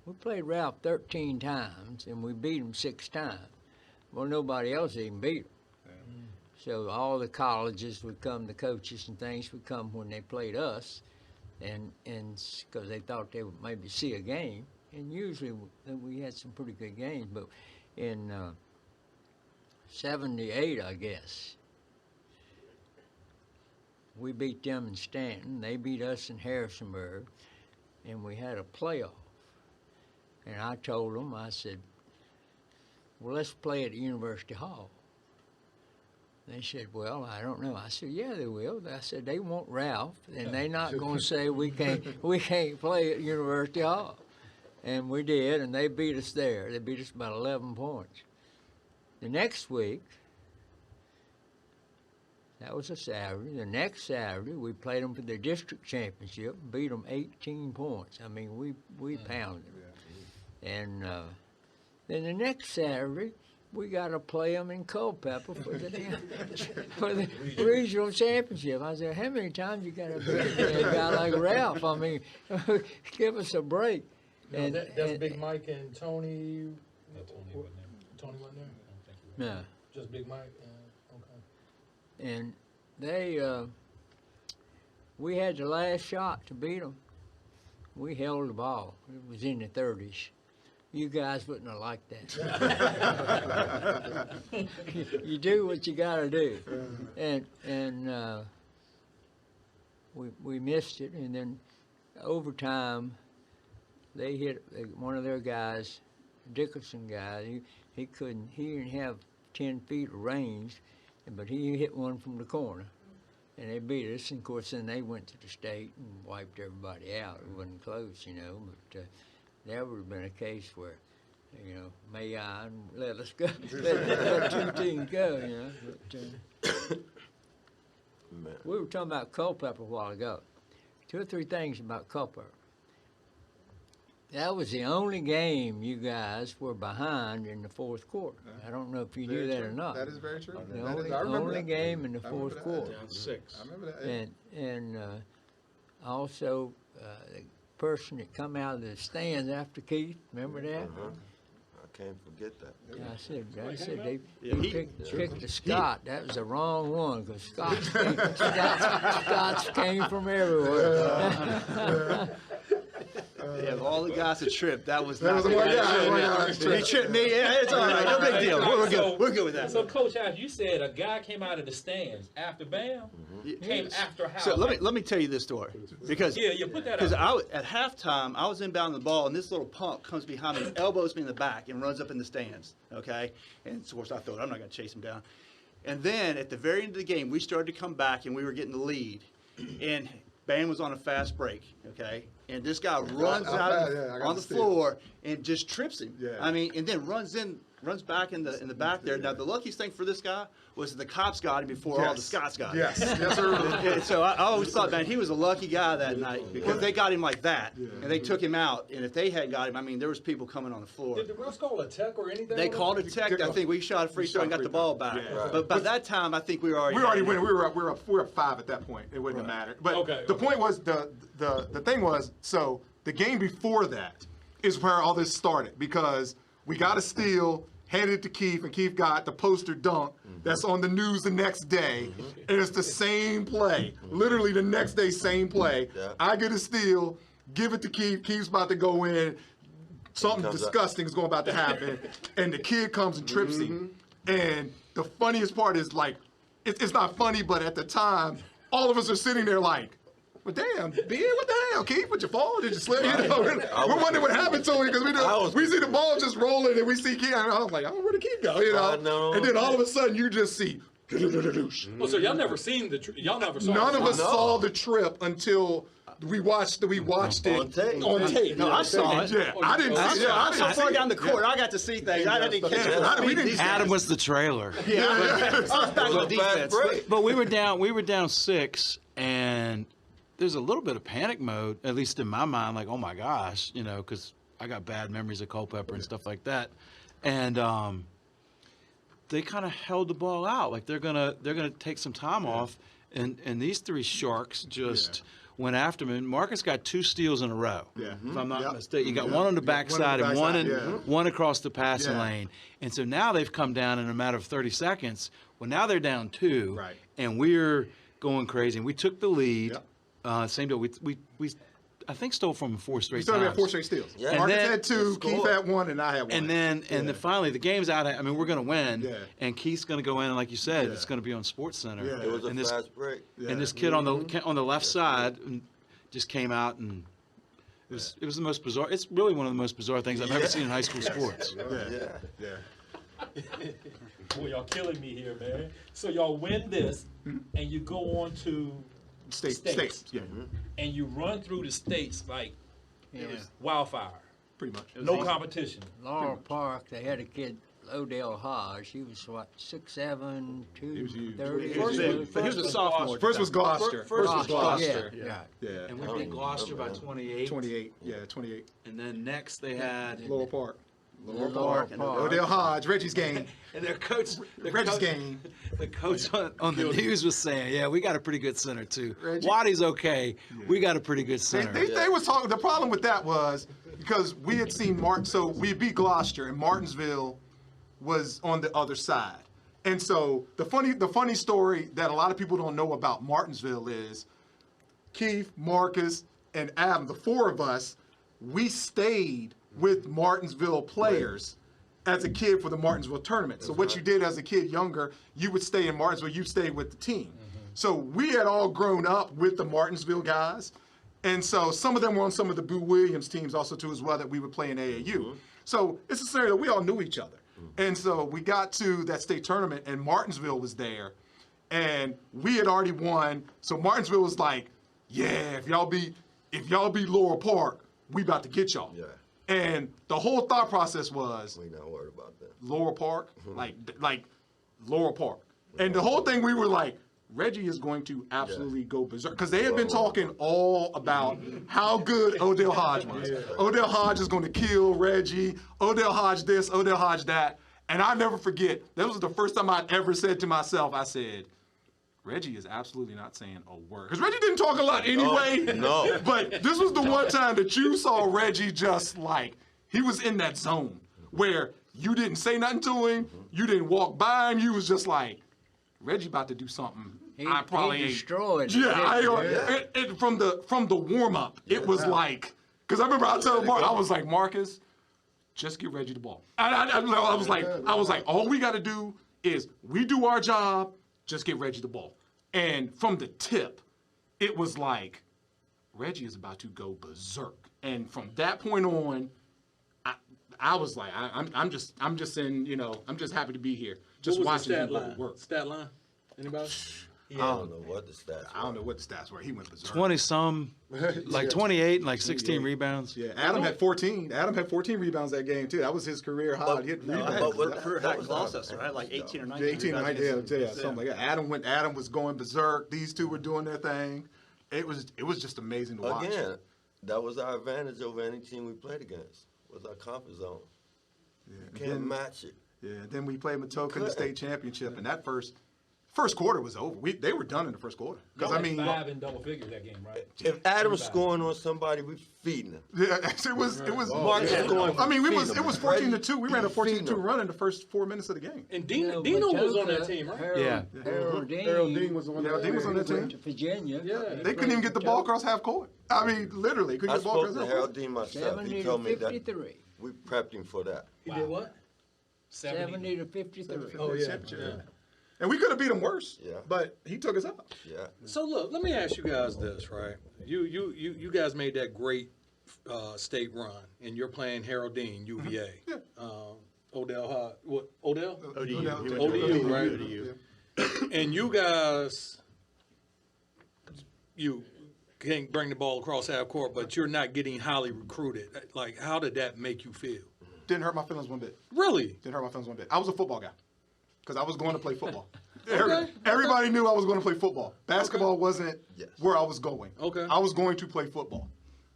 We played Ralph 13 times, and we beat him 6 times. Well, nobody else even beat him. So all the colleges would come, the coaches and things would come when they played us, and because they thought they would maybe see a game. And usually we had some pretty good games. But in '78, I guess, we beat them in Stanton. They beat us in Harrisonburg, and we had a playoff. And I told them, I said, well, let's play at University Hall. They said, well, I don't know. I said, yeah, they will. I said, they want Ralph, and they're not going to say we can't play at University Hall. And we did, and they beat us there. They beat us about 11 points. The next week, that was a Saturday. The next Saturday, we played them for the district championship, beat them 18 points. I mean, we pounded them. And then the next Saturday, we got to play them in Culpepper for the regional championship. I said, how many times you got to beat a guy like Ralph? I mean, give us a break. No, and that's Big Mike and Tony. No, Tony wasn't there. Tony wasn't there? I don't think he was. No. Just Big Mike? Okay. And they, we had the last shot to beat them. We held the ball. It was in the 30s. You guys wouldn't have liked that. You do what you got to do. And we missed it. And then overtime, they hit one of their guys, Dickerson guy. He didn't have 10 feet of range, but he hit one from the corner. And they beat us. And of course, then they went to the state and wiped everybody out. It wasn't close, you know, but there would have been a case where, you know, may I let us go, let 2 teams go, you know. But, we were talking about Culpepper a while ago. 2 or 3 things about Culpepper. That was the only game you guys were behind in the 4th quarter. I don't know if you knew that or not. That is very true. The only game in the 4th quarter. Down 6. I remember that. And also the person that come out of the stands after Keith, remember that? I can't forget that. I said they picked the Scott. That was the wrong one, because Scots came from everywhere. Yeah, of all the guys that tripped, that was That not was the one guy. He tripped me. Yeah, it's all right. No big deal. We're good. We're good with that. So, Coach House, you said a guy came out of the stands after Bam. Came after how? So let me tell you this story, because put that because out. at halftime I was inbounding the ball, and this little punk comes behind me, elbows me in the back, and runs up in the stands. Okay, and of course I thought I'm not going to chase him down. And then at the very end of the game, we started to come back, and we were getting the lead, and Bam was on a fast break. Okay. And this guy runs out on the floor and just trips him. Yeah. I mean, and then runs back in the back there. Now, the luckiest thing for this guy was the cops got him before all the Scots got him. Yes, sir. And so I always thought, man, he was a lucky guy that night, because they got him like that, and they took him out. And if they had got him, I mean, there was people coming on the floor. Did the refs call a tech or anything? They called a tech. I think we shot a free throw and got the ball back. Yeah. Right. But by that time, I think we were already winning. We were up 5 at that point. It wouldn't have mattered. But the point was, the thing was, so the game before that is where all this started, because we got a steal, handed it to Keith, and Keith got the poster dunk that's on the news the next day, and it's the same play. Literally the next day, same play. Yeah. I get a steal, give it to Keith, Keith's about to go in, something disgusting is about to happen, and the kid comes and trips him. And the funniest part is, like, it's not funny, but at the time, all of us are sitting there like, But damn, Ben, what the hell, Keith? What, you fall? Did you slip? You know, we're wondering what happened to him because we see the ball just rolling and we see Keith. I was like, I don't know where the Keith go, you know? And then all of a sudden you just see. Oh, so y'all never seen y'all never saw None of us saw the trip until we watched it on tape. No, I saw it. Yeah, I didn't see it. I'm so far down the court. I got to see things. I didn't catch it. Adam was the trailer. I was back on defense. But we were down 6, and there's a little bit of panic mode, at least in my mind, like, oh my gosh, you know, because I got bad memories of Culpepper and stuff like that. And they kind of held the ball out, like they're gonna take some time off, and these 3 sharks just went after him. And Marcus got 2 steals in a row, if I'm not mistaken. You got one on the backside and one across the passing lane. And so now they've come down in a matter of 30 seconds. Well, now they're down 2, and we're going crazy. And we took the lead. Same deal. We I think stole from 4 straight times. We still had 4 straight steals. Yeah. Marcus had 2, Keith had 1, and I had 1. And then finally the game's out. I mean, we're going to win, and Keith's going to go in, and like you said, it's going to be on Sports Center. Yeah. It was a fast break. And this kid on the left side just came out, and it was the most bizarre. It's really one of the most bizarre things I've ever seen in high school sports. Boy, y'all killing me here, man. So y'all win this, and you go on to states. Yeah. And you run through the states like it was wildfire. Pretty much. No competition. Laurel Park, they had a kid, Odell Hodge. He was what, 6'7", 230. But he was a sophomore. First was Gloucester. Yeah. And we beat Gloucester by 28. 28. And then next they had Laurel Park. Park. Odell Hodge, Reggie's game. And their coach, Reggie's game. The coach on the news was saying, "Yeah, we got a pretty good center too. Waddy's okay. We got a pretty good center." They was talking. The problem with that was because we had seen so we beat Gloucester, and Martinsville was on the other side. And so the funny story that a lot of people don't know about Martinsville is Keith, Marcus, and Adam, the 4 of us, we stayed with Martinsville players as a kid for the Martinsville tournament. So what you did as a kid younger, you would stay in Martinsville, you stayed with the team. So we had all grown up with the Martinsville guys. And so some of them were on some of the Boo Williams teams also too as well that we would play in AAU. So it's a scenario that we all knew each other. And so we got to that state tournament and Martinsville was there and we had already won. So Martinsville was like, yeah, if y'all beat Laurel Park, we about to get y'all. Yeah. And the whole thought process was, We not worried about that. Laurel Park, like Laurel Park. And the whole thing we were like, Reggie is going to absolutely go berserk. Because they had been talking all about how good Odell Hodge was. Odell Hodge is going to kill Reggie. Odell Hodge this, Odell Hodge that. And I'll never forget, that was the first time I'd ever said to myself, I said, Reggie is absolutely not saying a word. Because Reggie didn't talk a lot anyway. No. But this was the one time that you saw Reggie just like, he was in that zone where you didn't say nothing to him. You didn't walk by him. You was just like, Reggie about to do something. I probably he destroyed. From the warm up, it was like, because I remember I told Mark, I was like, Marcus, just get Reggie the ball. I was like, all we got to do is we do our job, just get Reggie the ball. And from the tip, it was like, Reggie is about to go berserk. And from that point on, I was like, I'm just in, I'm just happy to be here. Just watching him work. Stat line? Anybody? I don't know what the stats were. I don't know what the stats were. He went berserk. 20-some, like 28 and like 16 rebounds. Yeah, Adam had 14. Adam had 14 rebounds that game too. That was his career high. He hit rebounds. Career high Gloucester, right? Like 18 or 19. 18 or 19, something like that. Adam was going berserk. These two were doing their thing. It was just amazing to watch. Again, that was our advantage over any team we played against. Was our comfort zone. You can't match it. Yeah, then we played Matoka in the state championship, and that first quarter was over. They were done in the first quarter. Because I mean, 5 in double figures that game, right? If Adam was scoring on somebody, we feeding him. Yeah, it was. Marcus scoring. I mean, it was 14-2. We ran a 14-2 run in the first 4 minutes of the game. And Dino was on that team, right? Harold Dean was on Dean was on that team. To Virginia. Yeah. They couldn't even get the ball across half court. I mean, literally, couldn't I get the ball spoke across to half Harold court. Dean myself. 70 He to told me that 53. we prepped him for that. He did what? 70 to 53. Oh, yeah. And we could have beat him worse. Yeah. But he took us out. Yeah. So look, let me ask you guys this, right? You guys made that great state run, and you're playing Harold Dean, UVA. Yeah. Odell, what? Odell? ODU. ODU, right? ODU. And you guys, you can't bring the ball across half court, but you're not getting highly recruited. Like, how did that make you feel? Didn't hurt my feelings one bit. Really? Didn't hurt my feelings one bit. I was a football guy because I was going to play football. Okay. Everybody knew I was going to play football. Basketball wasn't where I was going. Okay. I was going to play football.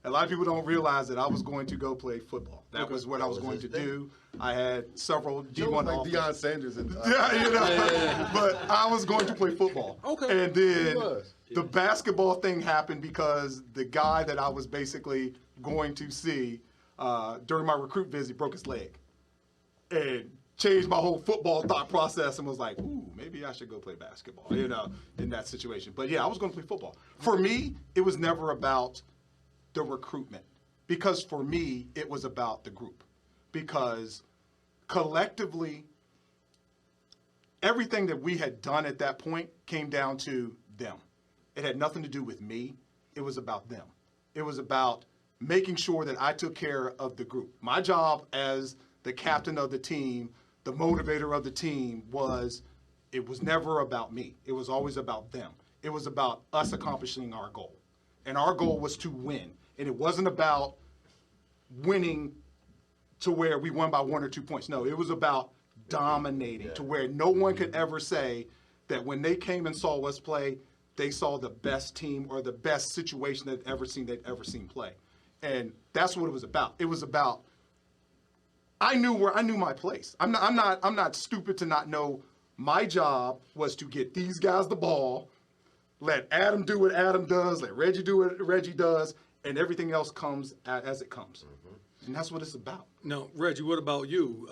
A lot of people don't realize that I was going to go play football. That was what I was going to do. I had several D1 like offers. Deion Sanders and But I was going to play football. Okay. And then the basketball thing happened because the guy that I was basically going to see during my recruit visit broke his leg. And changed my whole football thought process and was like, ooh, maybe I should go play basketball, in that situation. But yeah, I was going to play football. For me, it was never about the recruitment, because for me, it was about the group. Because collectively, everything that we had done at that point came down to them. It had nothing to do with me. It was about them. It was about making sure that I took care of the group. My job as the captain of the team, the motivator of the team, it was never about me. It was always about them. It was about us accomplishing our goal. And our goal was to win. And it wasn't about winning to where we won by 1 or 2 points. No, it was about dominating to where no one could ever say that when they came and saw us play, they saw the best team or the best situation they'd ever seen play. And that's what it was about. It was about, I knew my place. I'm not stupid to not know my job was to get these guys the ball, let Adam do what Adam does, let Reggie do what Reggie does, and everything else comes as it comes. And that's what it's about. Now, Reggie, what about you,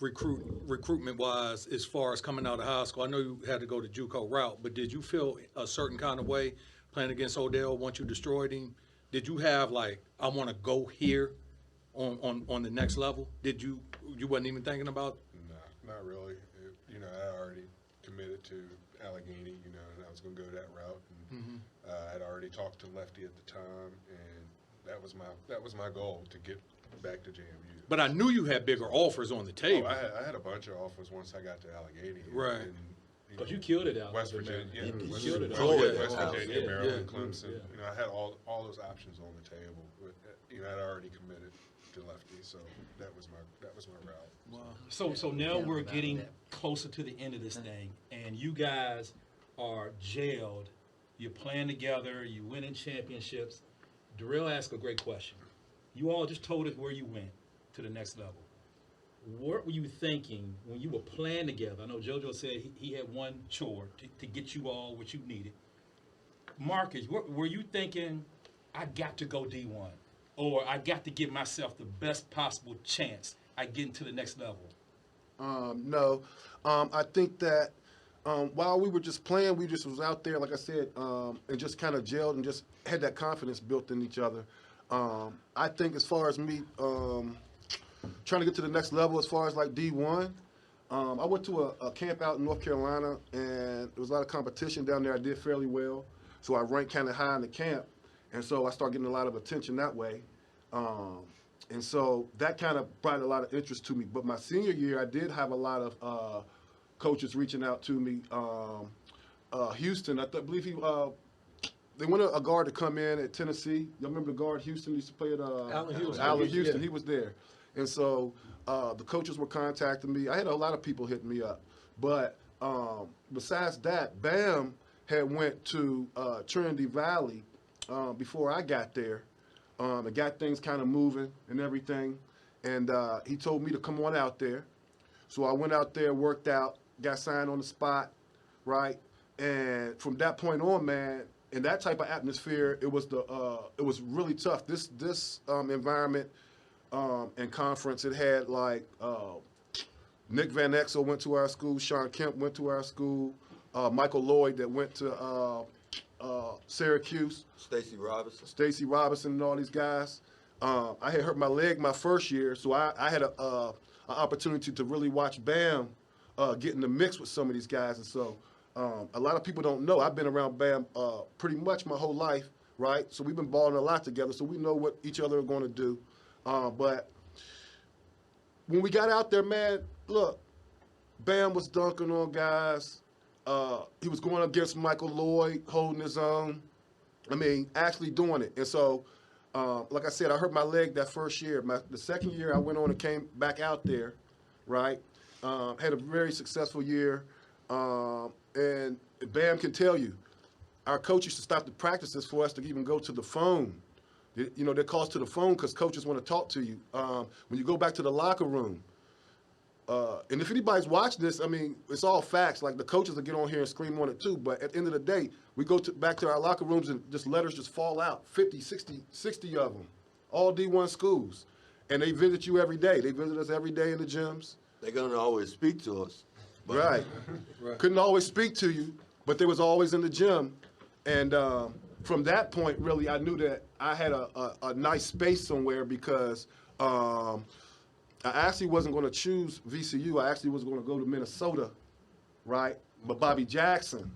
recruitment-wise, as far as coming out of high school? I know you had to go the JUCO route, but did you feel a certain kind of way playing against Odell once you destroyed him? Did you have, like, I want to go here on the next level? Did you wasn't even thinking about? No, not really. I already committed to Allegheny, and I was going to go that route. And I'd already talked to Lefty at the time, and that was my goal, to get back to JMU. But I knew you had bigger offers on the table. I had a bunch of offers once I got to Allegheny. Right. Because you killed it out West there, Virginia, man. West killed it Virginia, out West there. Virginia, Yeah, Maryland, yeah, Clemson. yeah. I had all those options on the table. But, I'd already committed to Lefty, so that was my route. Wow. So now we're getting closer to the end of this thing, and you guys are gelled. You're playing together. You're winning championships. Darrell asked a great question. You all just told us where you went to the next level. What were you thinking when you were playing together? I know JoJo said he had one chore to get you all what you needed. Marcus, were you thinking, I got to go D1, or I got to give myself the best possible chance at getting to the next level? No. I think that while we were just playing, we just was out there, like I said, and just kind of gelled and just had that confidence built in each other. I think as far as me trying to get to the next level, as far as like D1, I went to a camp out in North Carolina, and there was a lot of competition down there. I did fairly well, so I ranked kind of high in the camp, and so I started getting a lot of attention that way. And so that kind of brought a lot of interest to me. But my senior year, I did have a lot of coaches reaching out to me. Houston, I believe they wanted a guard to come in at Tennessee. Y'all remember the guard Houston used to play at Allen Houston? Yeah. He was there. And so the coaches were contacting me. I had a lot of people hitting me up. But besides that, Bam had went to Trinity Valley before I got there. It got things kind of moving and everything. And he told me to come on out there. So I went out there, worked out, got signed on the spot, right? And from that point on, man, in that type of atmosphere, it was really tough. This environment and conference, it had like Nick Van Exel went to our school, Sean Kemp went to our school, Michael Lloyd that went to Syracuse. Stacy Robinson and all these guys. I had hurt my leg my first year, so I had an opportunity to really watch Bam get in the mix with some of these guys. And so a lot of people don't know. I've been around Bam pretty much my whole life, right? So we've been balling a lot together, so we know what each other are going to do. But when we got out there, man, look, Bam was dunking on guys. He was going against Michael Lloyd, holding his own. I mean, actually doing it. And so, like I said, I hurt my leg that first year. The second year, I went on and came back out there, right? Had a very successful year. And Bam can tell you, our coach used to stop the practices for us to even go to the phone. You know, they call us to the phone because coaches want to talk to you. When you go back to the locker room, and if anybody's watching this, I mean, it's all facts. Like, the coaches will get on here and scream on it too. But at the end of the day, we go back to our locker rooms and just letters just fall out, 50, 60 of them, all D1 schools. And they visit you every day. They visit us every day in the gyms. They're going to always speak to us. Right. Couldn't always speak to you, but they was always in the gym. And from that point, really, I knew that I had a nice space somewhere because I actually wasn't going to choose VCU. I actually was going to go to Minnesota, right? But Bobby Jackson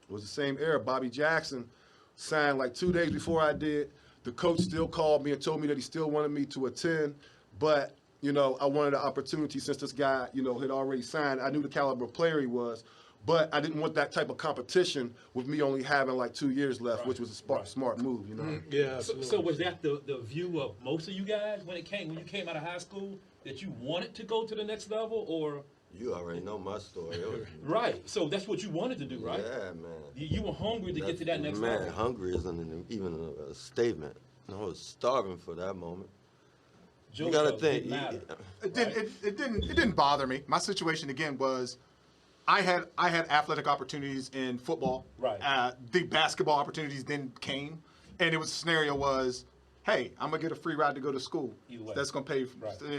was the same era. Bobby Jackson signed like 2 days before I did. The coach still called me and told me that he still wanted me to attend. But, you know, I wanted an opportunity since this guy, you know, had already signed. I knew the caliber of player he was. But I didn't want that type of competition with me only having like 2 years left, which was a smart move, you know. Yeah. So was that the view of most of you guys when you came out of high school, that you wanted to go to the next level, or? You already know my story. Right. So that's what you wanted to do, right? Yeah, man. You were hungry to get to that next level. Man, hungry isn't even a statement. I was starving for that moment. You got to think. It didn't bother me. My situation again was, I had athletic opportunities in football. Right. The basketball opportunities then came, and it was the scenario was, hey, I'm gonna get a free ride to go to school. That's gonna pay.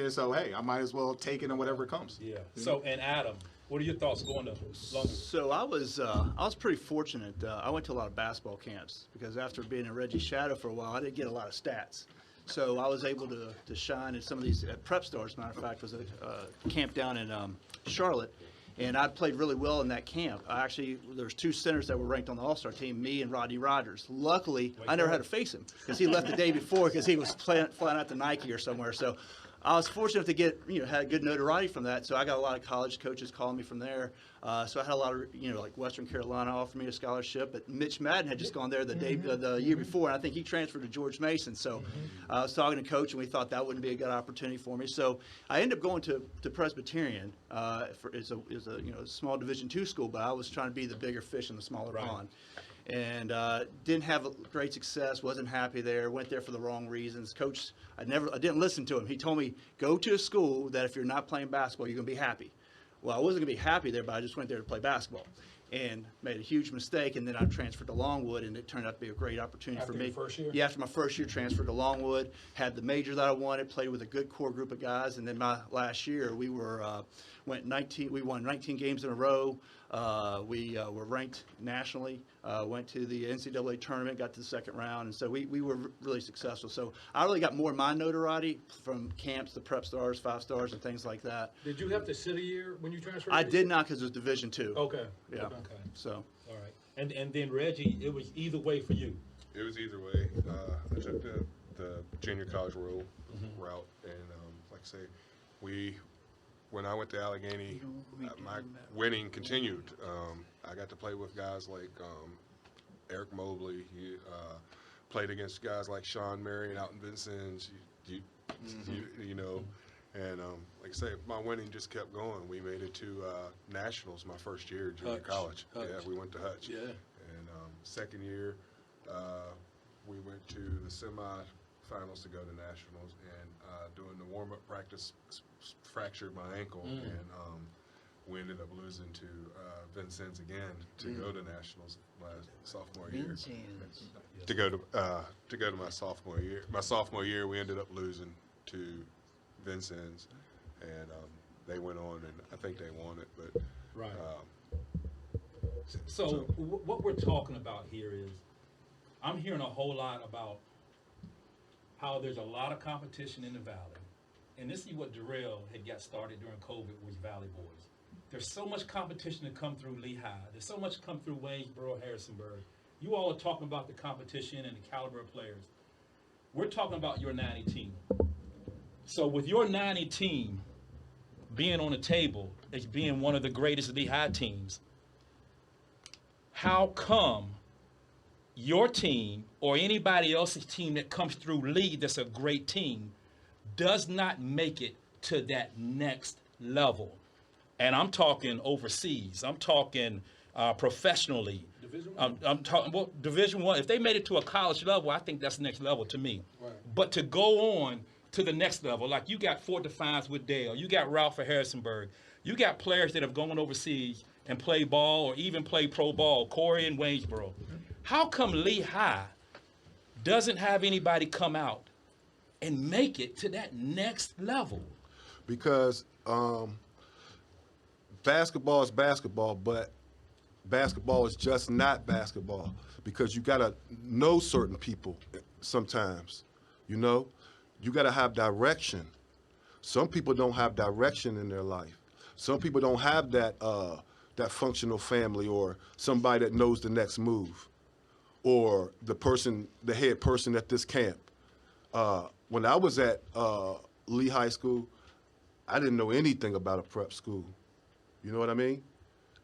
So hey, I might as well take it and whatever comes. Yeah. So, and Adam, what are your thoughts going to London? So I was pretty fortunate. I went to a lot of basketball camps because after being in Reggie's shadow for a while, I didn't get a lot of stats. So I was able to shine at some of these Prep Stars. Matter of fact, was a camp down in Charlotte. And I played really well in that camp. There's 2 centers that were ranked on the All-Star team, me and Rodney Rogers. Luckily, I never had to face him because he left the day before because he was flying out to Nike or somewhere. So I was fortunate to get, had good notoriety from that. So I got a lot of college coaches calling me from there. So I had a lot of, like Western Carolina offered me a scholarship, but Mitch Madden had just gone there the year before, and I think he transferred to George Mason. So I was talking to Coach, and we thought that wouldn't be a good opportunity for me. So I ended up going to Presbyterian. It's a small Division II school, but I was trying to be the bigger fish in the smaller pond. And didn't have great success, wasn't happy there, went there for the wrong reasons. Coach, I didn't listen to him. He told me, go to a school that if you're not playing basketball, you're going to be happy. Well, I wasn't going to be happy there, but I just went there to play basketball and made a huge mistake. And then I transferred to Longwood, and it turned out to be a great opportunity for me. After your first year? Yeah, after my first year, transferred to Longwood, had the major that I wanted, played with a good core group of guys. And then my last year, we won 19 games in a row. We were ranked nationally, went to the NCAA tournament, got to the second round, and so we were really successful. So I really got more of my notoriety from camps, the Prep Stars, 5 Stars, and things like that. Did you have to sit a year when you transferred? I did not because it was Division II. Okay. Yeah. Okay. So. All right. And then Reggie, it was either way for you. It was either way. I took the junior college route, and like I say, when I went to Allegheny, my winning continued. I got to play with guys like Eric Mobley. He played against guys like Sean Marion out in Vincennes. You know, and like I say, my winning just kept going. We made it to nationals my first year, junior college. Yeah, we went to Hutch. Yeah. And second year, we went to the semifinals to go to nationals, and doing the warm-up practice, fractured my ankle, and we ended up losing to Vincennes again to go to nationals my sophomore year. To go to my sophomore year. My sophomore year, we ended up losing to Vincennes, and they went on, and I think they won it. But right. So what we're talking about here is, I'm hearing a whole lot about how there's a lot of competition in the Valley. And this is what Darrell had got started during COVID, was Valley Boys. There's so much competition to come through Lehigh. There's so much come through Waynesboro, Harrisonburg. You all are talking about the competition and the caliber of players. We're talking about your 90 team. So with your 90 team being on the table as being one of the greatest Lehigh teams, how come your team or anybody else's team that comes through Lee that's a great team does not make it to that next level? And I'm talking overseas. I'm talking professionally. Division I'm talking Division I. If they made it to a college level, I think that's next level to me. Right. But to go on to the next level, like you got Fort Defiance with Dale, you got Ralph at Harrisonburg, you got players that have gone overseas and play ball or even play pro ball, Corey and Waynesboro. How come Lehigh doesn't have anybody come out and make it to that next level? Because basketball is basketball, but basketball is just not basketball, because you got to know certain people sometimes, you know? You got to have direction. Some people don't have direction in their life. Some people don't have that that functional family or somebody that knows the next move, or the head person at this camp. When I was at Lee High School, I didn't know anything about a prep school. You know what I mean?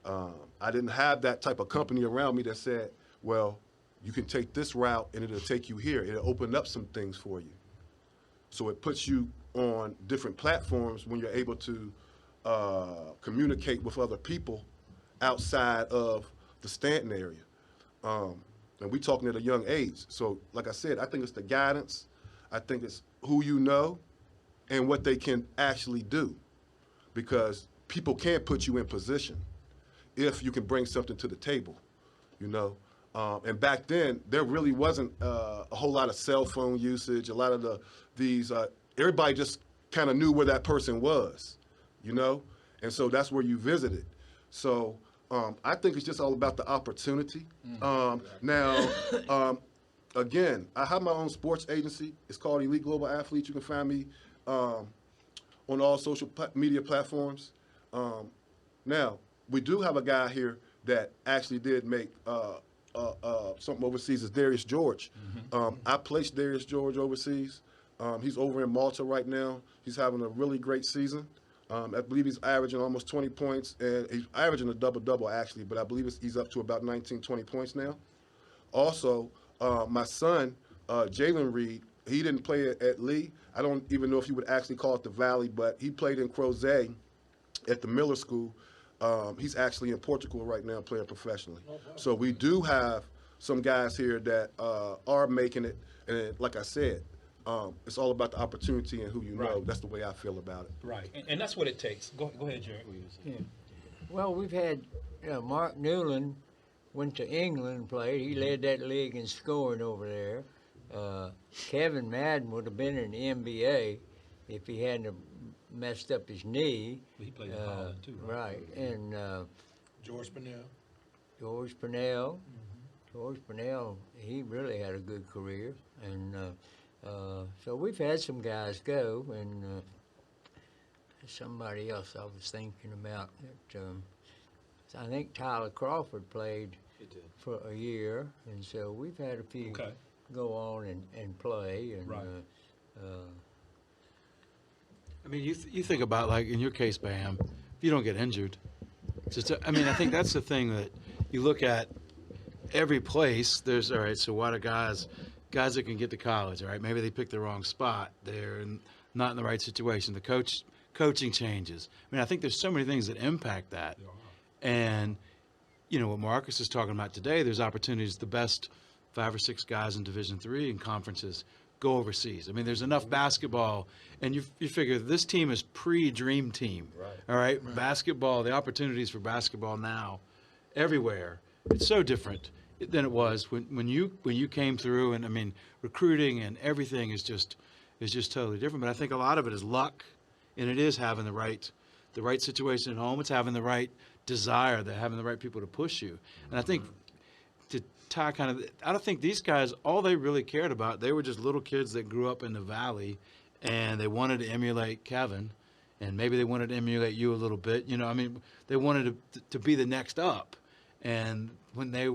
I didn't have that type of company around me that said, well, you can take this route and it'll take you here. It'll open up some things for you. So it puts you on different platforms when you're able to communicate with other people outside of the Stanton area. And we talking at a young age. So like I said, I think it's the guidance. I think it's who you know and what they can actually do. Because people can't put you in position if you can bring something to the table, you know. And back then, there really wasn't a whole lot of cell phone usage. A lot of everybody just kind of knew where that person was, you know. And so that's where you visited. So I think it's just all about the opportunity. Now, again, I have my own sports agency. It's called Elite Global Athletes. You can find me on all social media platforms. Now, we do have a guy here that actually did make something overseas, is Darius George. I placed Darius George overseas. He's over in Malta right now. He's having a really great season. I believe he's averaging almost 20 points, and he's averaging a double-double, actually, but I believe he's up to about 19, 20 points now. Also, my son, Jalen Reed, he didn't play at Lee. I don't even know if you would actually call it the Valley, but he played in Crozet at the Miller School. He's actually in Portugal right now playing professionally. So we do have some guys here that are making it, and like I said, it's all about the opportunity and who you know. That's the way I feel about it. Right, and that's what it takes. Go ahead, Jerry. Yeah. Well, we've had Mark Newland went to England and played. He led that league in scoring over there. Kevin Madden would have been in the NBA if he hadn't messed up his knee. He played in Holland too, right? And George Purnell. George Purnell. George Purnell, he really had a good career. And so we've had some guys go, and somebody else I was thinking about. That, I think Tyler Crawford played for a year, and so we've had a few go on and play. And, I mean, you think about, like, in your case, Bam, if you don't get injured, I mean, I think that's the thing that you look at every place. There's, all right, so what are guys that can get to college, all right? Maybe they picked the wrong spot. They're not in the right situation. The coaching changes. I mean, I think there's so many things that impact that. And, you know, what Marcus is talking about today, there's opportunities. The best 5 or 6 guys in Division III in conferences go overseas. I mean, there's enough basketball, and you figure this team is pre-dream team. All right? Basketball, the opportunities for basketball now, everywhere. It's so different than it was when you came through. And I mean, recruiting and everything is just totally different. But I think a lot of it is luck, and it is having the right situation at home. It's having the right desire, having the right people to push you. And I think to tie I don't think these guys, all they really cared about, they were just little kids that grew up in the Valley, and they wanted to emulate Kevin, and maybe they wanted to emulate you a little bit. You know, I mean, they wanted to be the next up. And when they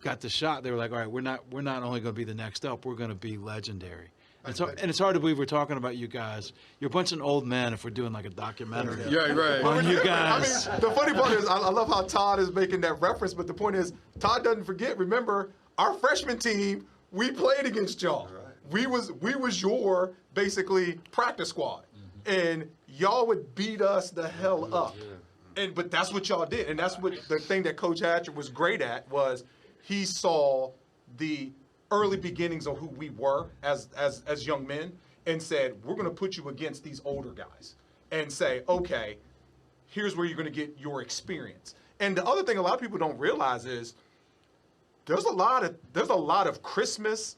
got the shot, they were like, all right, we're not only going to be the next up, we're going to be legendary. And it's hard to believe we're talking about you guys. You're a bunch of old men if we're doing like a documentary. Yeah, right. On you guys. I mean, the funny part is, I love how Todd is making that reference, but the point is, Todd doesn't forget. Remember, our freshman team, we played against y'all. Right. We was your basically practice squad, and y'all would beat us the hell up. But that's what y'all did, and that's what the thing that Coach Hatcher was great at was he saw the early beginnings of who we were as young men and said, we're going to put you against these older guys and say, okay, here's where you're going to get your experience. And the other thing a lot of people don't realize is there's a lot of Christmas,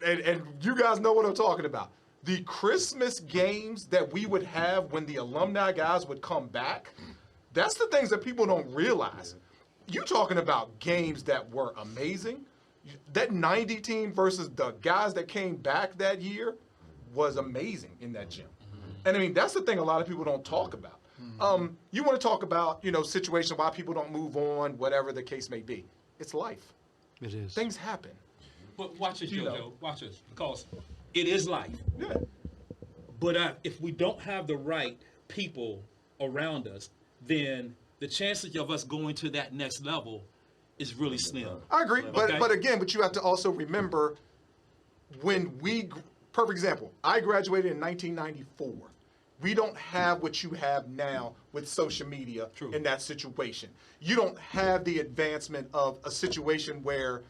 and you guys know what I'm talking about. The Christmas games that we would have when the alumni guys would come back, that's the things that people don't realize. You're talking about games that were amazing. That 90 team versus the guys that came back that year was amazing in that gym. And I mean, that's the thing a lot of people don't talk about. You want to talk about, situations why people don't move on, whatever the case may be. It's life. It is. Things happen. But watch this, JoJo. Watch this, because it is life. Yeah. But if we don't have the right people around us, then the chances of us going to that next level is really slim. I agree, Okay? but you have to also remember perfect example, I graduated in 1994. We don't have what you have now with social media in that situation. You don't have the advancement of a situation where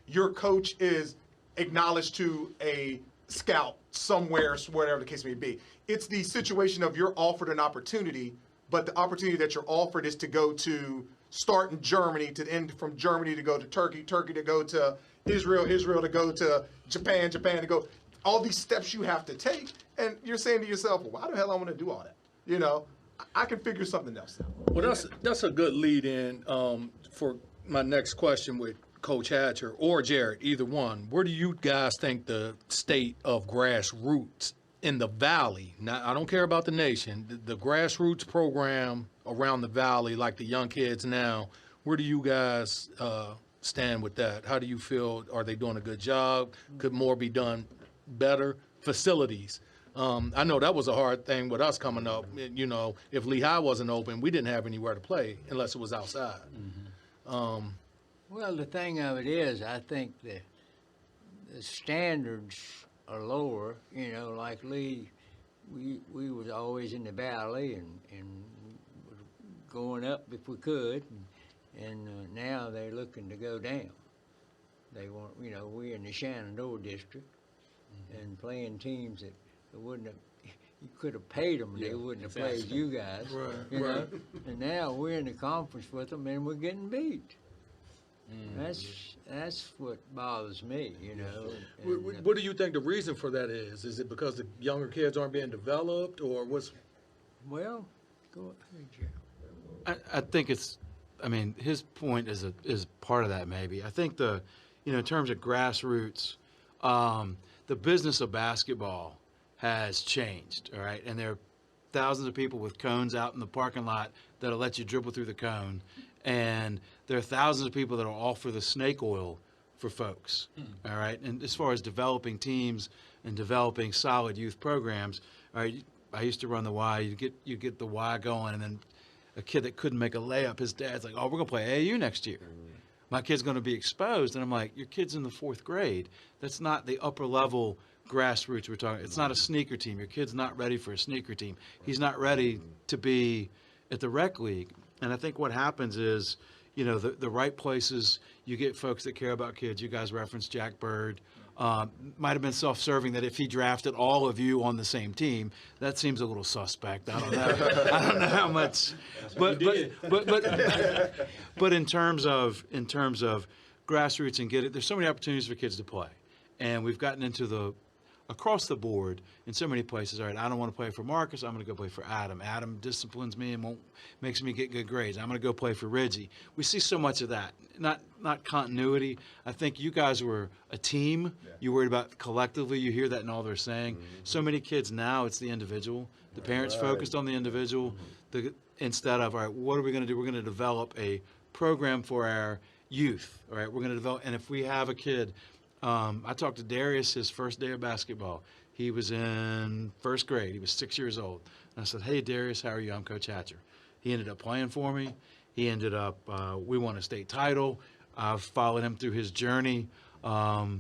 your coach is acknowledged to a scout somewhere, whatever the case may be. It's the situation of you're offered an opportunity, but the opportunity that you're offered is to go to start in Germany, to end from Germany to go to Turkey, Turkey to go to Israel, Israel to go to Japan, Japan to go. All these steps you have to take, and you're saying to yourself, well, why the hell I want to do all that? I can figure something else out. Well, that's a good lead in for my next question with Coach Hatcher or Jared, either one. Where do you guys think the state of grassroots in the Valley, now I don't care about the nation, the grassroots program around the Valley, like the young kids now, where do you guys stand with that? How do you feel? Are they doing a good job? Could more be done better? Facilities. I know that was a hard thing with us coming up. If Lehigh wasn't open, we didn't have anywhere to play unless it was outside. Well, the thing of it is, I think the standards are lower. Like Lee, we was always in the Valley and going up if we could, and now they're looking to go down. They want, we're in the Shenandoah district and playing teams that wouldn't have. You could have paid them, they wouldn't have played you guys. Right. And now we're in the conference with them, and we're getting beat. That's what bothers me, And, what do you think the reason for that is? Is it because the younger kids aren't being developed, or what's? Well, go ahead, Joe. I think his point is part of that maybe. I think in terms of grassroots, the business of basketball has changed, all right? And there are thousands of people with cones out in the parking lot that'll let you dribble through the cone. And there are thousands of people that'll offer the snake oil for folks, all right? And as far as developing teams and developing solid youth programs, all right, I used to run the Y. You get the Y going, and then a kid that couldn't make a layup, his dad's like, oh, we're going to play AAU next year. My kid's going to be exposed. And I'm like, your kid's in the 4th grade. That's not the upper level grassroots we're talking. It's not a sneaker team. Your kid's not ready for a sneaker team. He's not ready to be at the rec league. And I think what happens is, the right places, you get folks that care about kids. You guys referenced Jack Bird. Might have been self-serving that if he drafted all of you on the same team, that seems a little suspect. I don't know. I don't know how much. But in terms of grassroots and there's so many opportunities for kids to play, and we've gotten into the across the board in so many places. All right, I don't want to play for Marcus. I'm going to go play for Adam. Adam disciplines me and makes me get good grades. I'm going to go play for Reggie. We see so much of that. Not continuity. I think you guys were a team. Yeah. You worried about collectively. You hear that in all they're saying. Mm-hmm. So many kids now, it's the individual. The parents focused on the individual. Instead of, all right, what are we going to do? We're going to develop a program for our youth. All right, we're going to develop. And if we have a kid, I talked to Darius his first day of basketball. He was in first grade. He was 6 years old. And I said, hey, Darius, how are you? I'm Coach Hatcher. He ended up playing for me. He ended up, we won a state title. I've followed him through his journey all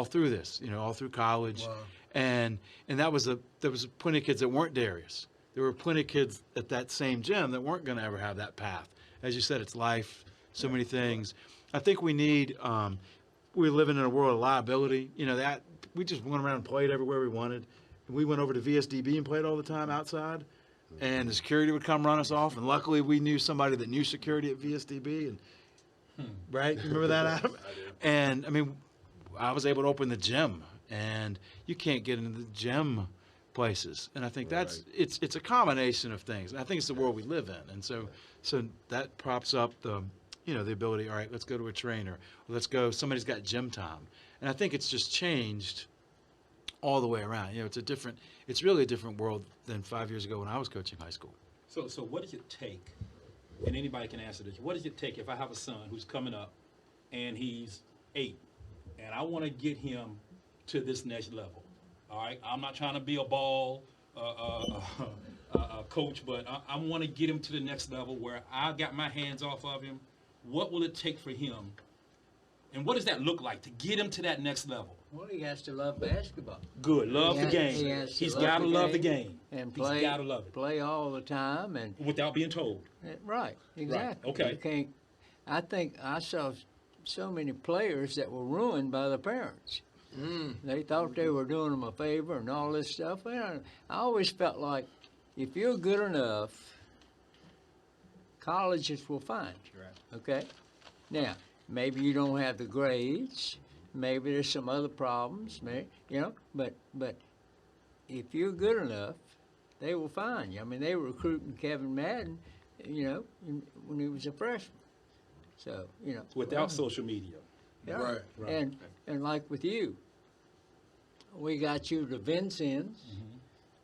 through this, all through college. Wow. And there was plenty of kids that weren't Darius. There were plenty of kids at that same gym that weren't going to ever have that path. As you said, it's life, so many things. I think we need, we're living in a world of liability. That we just went around and played everywhere we wanted. We went over to VSDB and played all the time outside. And the security would come run us off. And luckily we knew somebody that knew security at VSDB. And right? You remember that, Adam? I do. And, I mean, I was able to open the gym. And you can't get into the gym places. And I think it's a combination of things. And I think it's the world we live in. And so that props up the ability, all right, let's go to a trainer. Or let's go, somebody's got gym time. And I think it's just changed all the way around. It's really a different world than 5 years ago when I was coaching high school. So what does it take, and anybody can answer this, what does it take if I have a son who's coming up and he's 8 and I want to get him to this next level? All right, I'm not trying to be a ball coach, but I want to get him to the next level where I got my hands off of him. What will it take for him? And what does that look like to get him to that next level? Well, he has to love basketball. Good, love the game. He's got to love the game. And play, he's got to love it. Play all the time. And without being told. Right, exactly. Right. Okay. You can't, I think I saw so many players that were ruined by the parents. They thought they were doing them a favor and all this stuff. And I always felt like if you're good enough, colleges will find you. Right. Okay? Now, maybe you don't have the grades. Maybe there's some other problems. But if you're good enough, they will find you. I mean, they were recruiting Kevin Madden, when he was a freshman. So, Without social media. Yeah. Right. And like with you, we got you to Vincennes.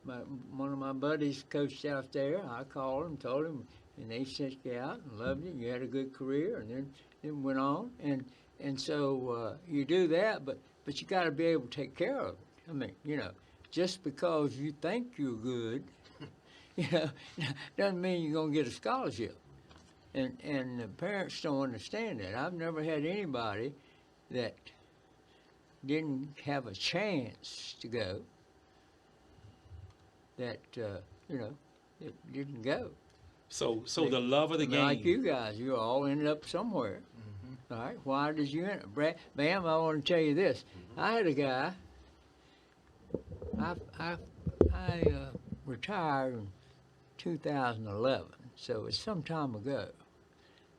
Mm-hmm. One of my buddies coached out there. I called him, told him, and they sent you out and loved you. You had a good career, and then went on. And so you do that, but you got to be able to take care of it. I mean, just because you think you're good, doesn't mean you're going to get a scholarship. And the parents don't understand that. I've never had anybody that didn't have a chance to go that, it didn't go. So the love of the game. Like you guys, you all ended up somewhere. Mm-hmm. All right, why did you enter? Bam, I want to tell you this. Mm-hmm. I had a guy, I retired in 2011, so it's some time ago.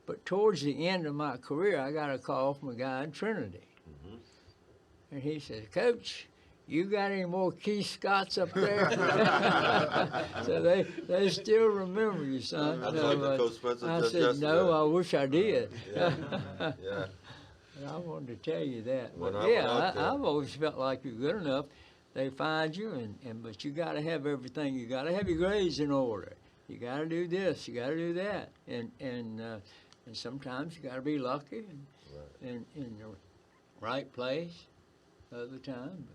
But towards the end of my career, I got a call from a guy in Trinity. Mm-hmm. And he said, Coach, you got any more Keith Scotts up there? So they still remember you, son. I said, no, I wish I did. Yeah. I wanted to tell you that. But I've always felt like you're good enough. They find you, but you got to have everything. You got to have your grades in order. You got to do this. You got to do that. And sometimes you got to be lucky and in the right place other time.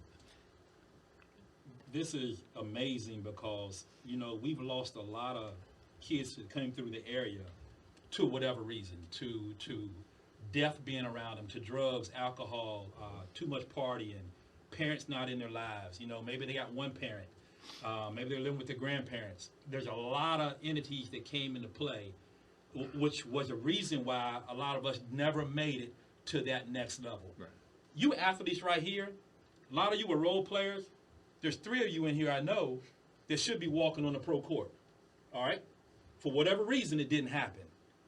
This is amazing because, we've lost a lot of kids that came through the area to whatever reason, to death being around them, to drugs, alcohol, too much partying, parents not in their lives. Maybe they got one parent. Maybe they're living with their grandparents. There's a lot of entities that came into play, which was a reason why a lot of us never made it to that next level. Right. You athletes right here, a lot of you were role players. There's 3 of you in here I know that should be walking on the pro court, all right? For whatever reason, it didn't happen.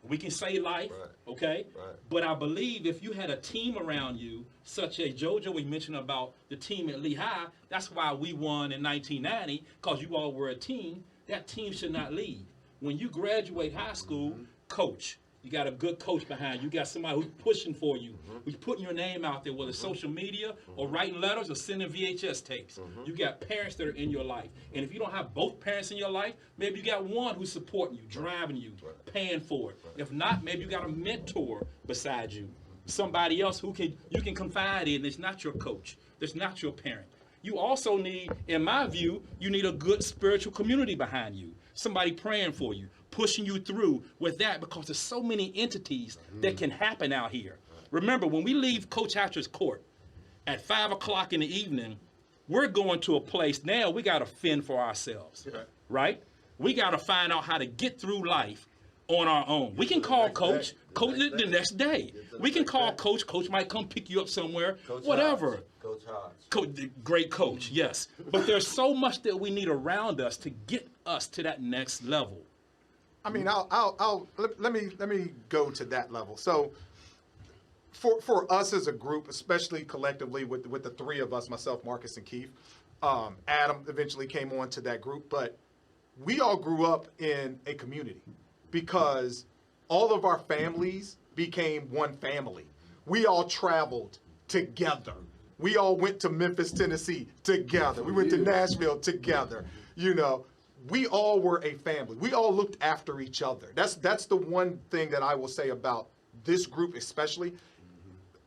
We can say life, okay? Right. But I believe if you had a team around you, such as JoJo, we mentioned about the team at Lehigh, that's why we won in 1990, because you all were a team. That team should not leave. When you graduate high school, coach. You got a good coach behind you. You got somebody who's pushing for you, who's putting your name out there, whether it's social media or writing letters or sending VHS tapes. You got parents that are in your life. And if you don't have both parents in your life, maybe you got one who's supporting you, driving you, paying for it. If not, maybe you got a mentor beside you, somebody else who you can confide in that's not your coach, that's not your parent. You also need, in my view, you need a good spiritual community behind you, somebody praying for you, pushing you through with that, because there's so many entities that can happen out here. Remember, when we leave Coach Hatcher's court at 5 o'clock in the evening, we're going to a place now we got to fend for ourselves, right? We got to find out how to get through life on our own. We can call coach the next day. We can call coach. Coach might come pick you up somewhere, whatever. Coach Hodge. Great coach, yes. But there's so much that we need around us to get us to that next level. I mean, let me go to that level. So, for us as a group, especially collectively with the three of us, myself, Marcus, and Keith, Adam eventually came on to that group, but we all grew up in a community because all of our families became one family. We all traveled together. We all went to Memphis, Tennessee together. We went to Nashville together. You know, we all were a family. We all looked after each other. That's the one thing that I will say about this group, especially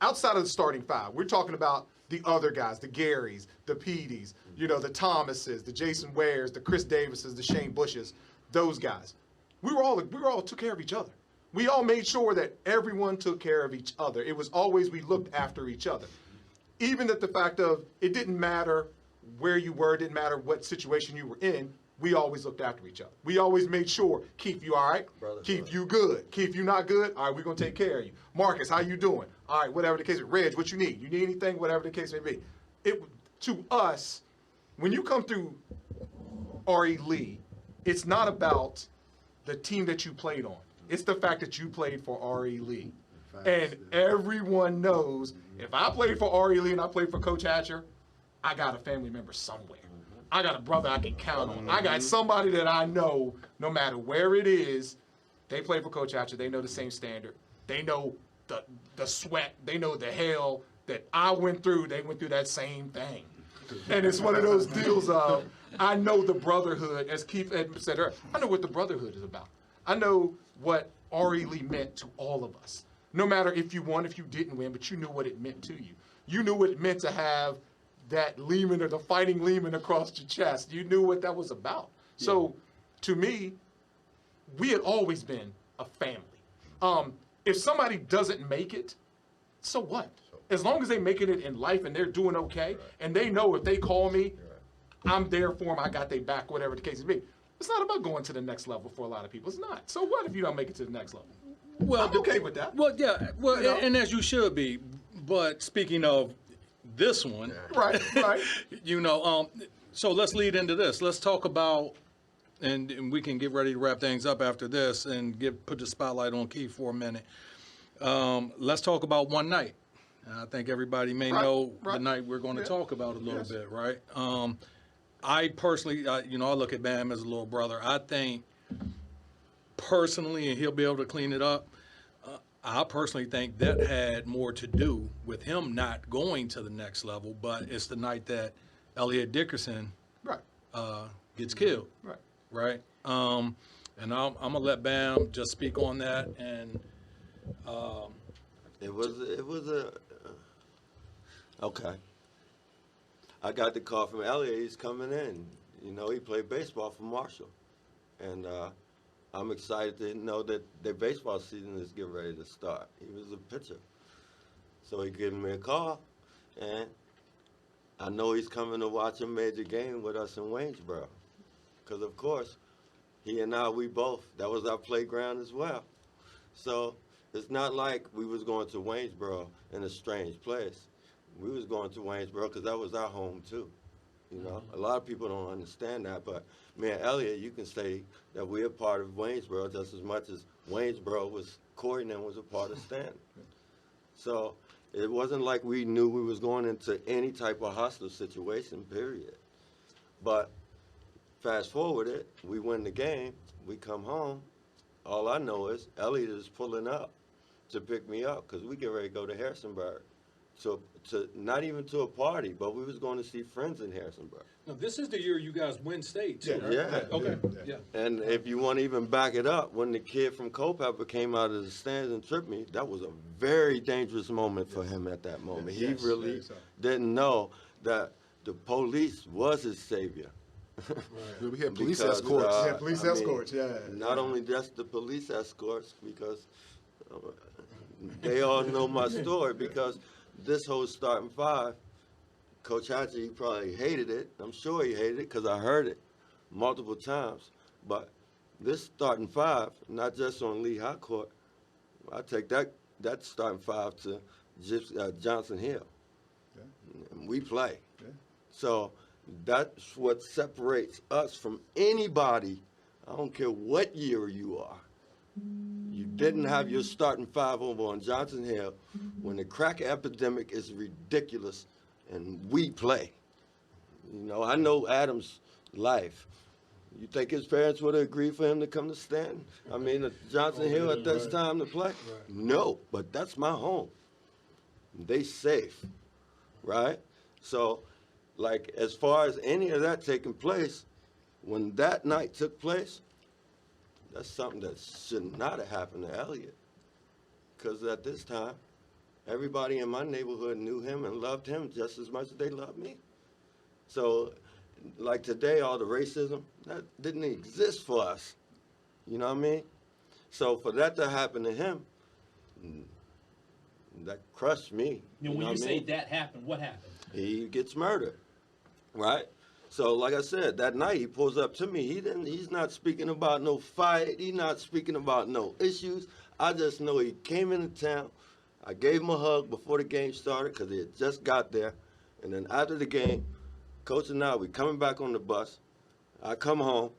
outside of the starting five. We're talking about the other guys, the Garys, the Peteys, you know, the Thomases, the Jason Wares, the Chris Davises, the Shane Bushes, those guys. We were all took care of each other. We all made sure that everyone took care of each other. It was always we looked after each other. Even at the fact of it didn't matter where you were, it didn't matter what situation you were in, we always looked after each other. We always made sure, Keith, you all right? Keith, you good? Keith, you not good? All right, we're going to take care of you. Marcus, how you doing? All right, whatever the case. Reg, what you need? You need anything? Whatever the case may be. To us, when you come through R.E. Lee, it's not about the team that you played on. It's the fact that you played for R.E. Lee. And everyone knows if I played for R.E. Lee and I played for Coach Hatcher, I got a family member somewhere. I got a brother I can count on. I got somebody that I know, no matter where it is, they play for Coach Hatcher. They know the same standard. They know the sweat. They know the hell that I went through. They went through that same thing. And it's one of those deals of, I know the brotherhood, as Keith had said earlier, I know what the brotherhood is about. I know what R.E. Lee meant to all of us. No matter if you won, if you didn't win, but you knew what it meant to you. You knew what it meant to have that Lehman or the fighting Lehman across your chest. You knew what that was about. Yeah. So, to me, we had always been a family. If somebody doesn't make it, so what? As long as they making it in life and they're doing okay, and they know if they call me, I'm there for them, I got their back, whatever the case may be. It's not about going to the next level for a lot of people. It's not. So what if you don't make it to the next level? Well, I'm okay with that. Well, yeah. Well, you know? And as you should be. But speaking of this one, right. You know, so let's lead into this. Let's talk about, and we can get ready to wrap things up after this and put the spotlight on Keith for a minute. Let's talk about one night. I think everybody may know the night we're going to talk about a little bit, right? I personally, I look at Bam as a little brother. I think personally, and he'll be able to clean it up, I personally think that had more to do with him not going to the next level, but it's the night that Elliot Dickerson gets killed. Right? And I'm going to let Bam just speak on that. And It was okay. I got the call from Elliot. He's coming in. You know, he played baseball for Marshall. And I'm excited to know that their baseball season is getting ready to start. He was a pitcher. So he gave me a call, and I know he's coming to watch a major game with us in Waynesboro. Because, of course, he and I, we both, that was our playground as well. So it's not like we was going to Waynesboro in a strange place. We was going to Waynesboro because that was our home, too. You know, a lot of people don't understand that, but me and Elliot, you can say that we're a part of Waynesboro just as much as Waynesboro was, Corydon was a part of Stanton. So it wasn't like we knew we was going into any type of hostile situation, period. But fast forward it, we win the game, we come home, all I know is Elliot is pulling up to pick me up because we get ready to go to Harrisonburg. To not even to a party, but we was going to see friends in Harrisonburg. Now, this is the year you guys win state, too, right? Yeah. Okay, yeah. And if you want to even back it up, when the kid from Culpepper came out of the stands and tripped me, that was a very dangerous moment for him at that moment. He really didn't know that the police was his savior. We had police Because, escorts. police escorts, Not only just the police escorts, because they all know my story, because this whole starting five, Coach Hatchie probably hated it. I'm sure he hated it because I heard it multiple times. But this starting five, not just on Lehigh Court, I take that starting five to Johnson Hill. And we play. So that's what separates us from anybody. I don't care what year you are. You didn't have your starting five over on Johnson Hill when the crack epidemic is ridiculous and we play. You know, I know Adam's life. You think his parents would have agreed for him to come to Stanton? I mean, at Johnson Hill at this time to play? No, but that's my home. They safe, right? So, like, as far as any of that taking place, when that night took place, that's something that should not have happened to Elliot. Because at this time, everybody in my neighborhood knew him and loved him just as much as they loved me. So, like today, all the racism, that didn't exist for us. You know what I mean? So for that to happen to him, that crushed me. When you say that happened, what happened? He gets murdered, right? So, like I said, that night he pulls up to me. He's not speaking about no fight. He's not speaking about no issues. I just know he came into town. I gave him a hug before the game started because he had just got there. And then after the game, Coach and I, we coming back on the bus. I come home.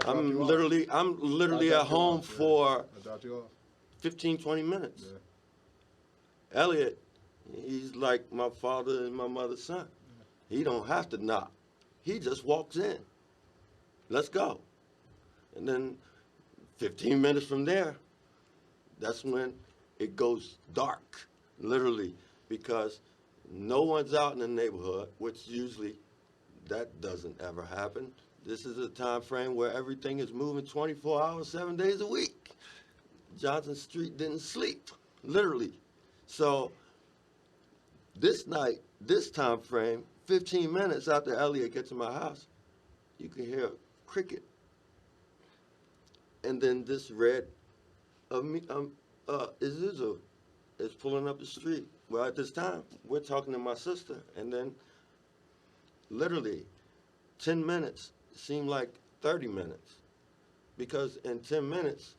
I'm literally at home for 15, 20 minutes. Yeah. Elliot, he's like my father and my mother's son. He don't have to knock. He just walks in. Let's go. And then 15 minutes from there, that's when it goes dark, literally, because no one's out in the neighborhood, which usually that doesn't ever happen. This is a time frame where everything is moving 24 hours, 7 days a week. Johnson Street didn't sleep, literally. So this night, this time frame, 15 minutes after Elliot gets to my house, you can hear a cricket. And then this red Isuzu is pulling up the street. Well, at this time, we're talking to my sister, and then literally 10 minutes seemed like 30 minutes. Because in 10 minutes,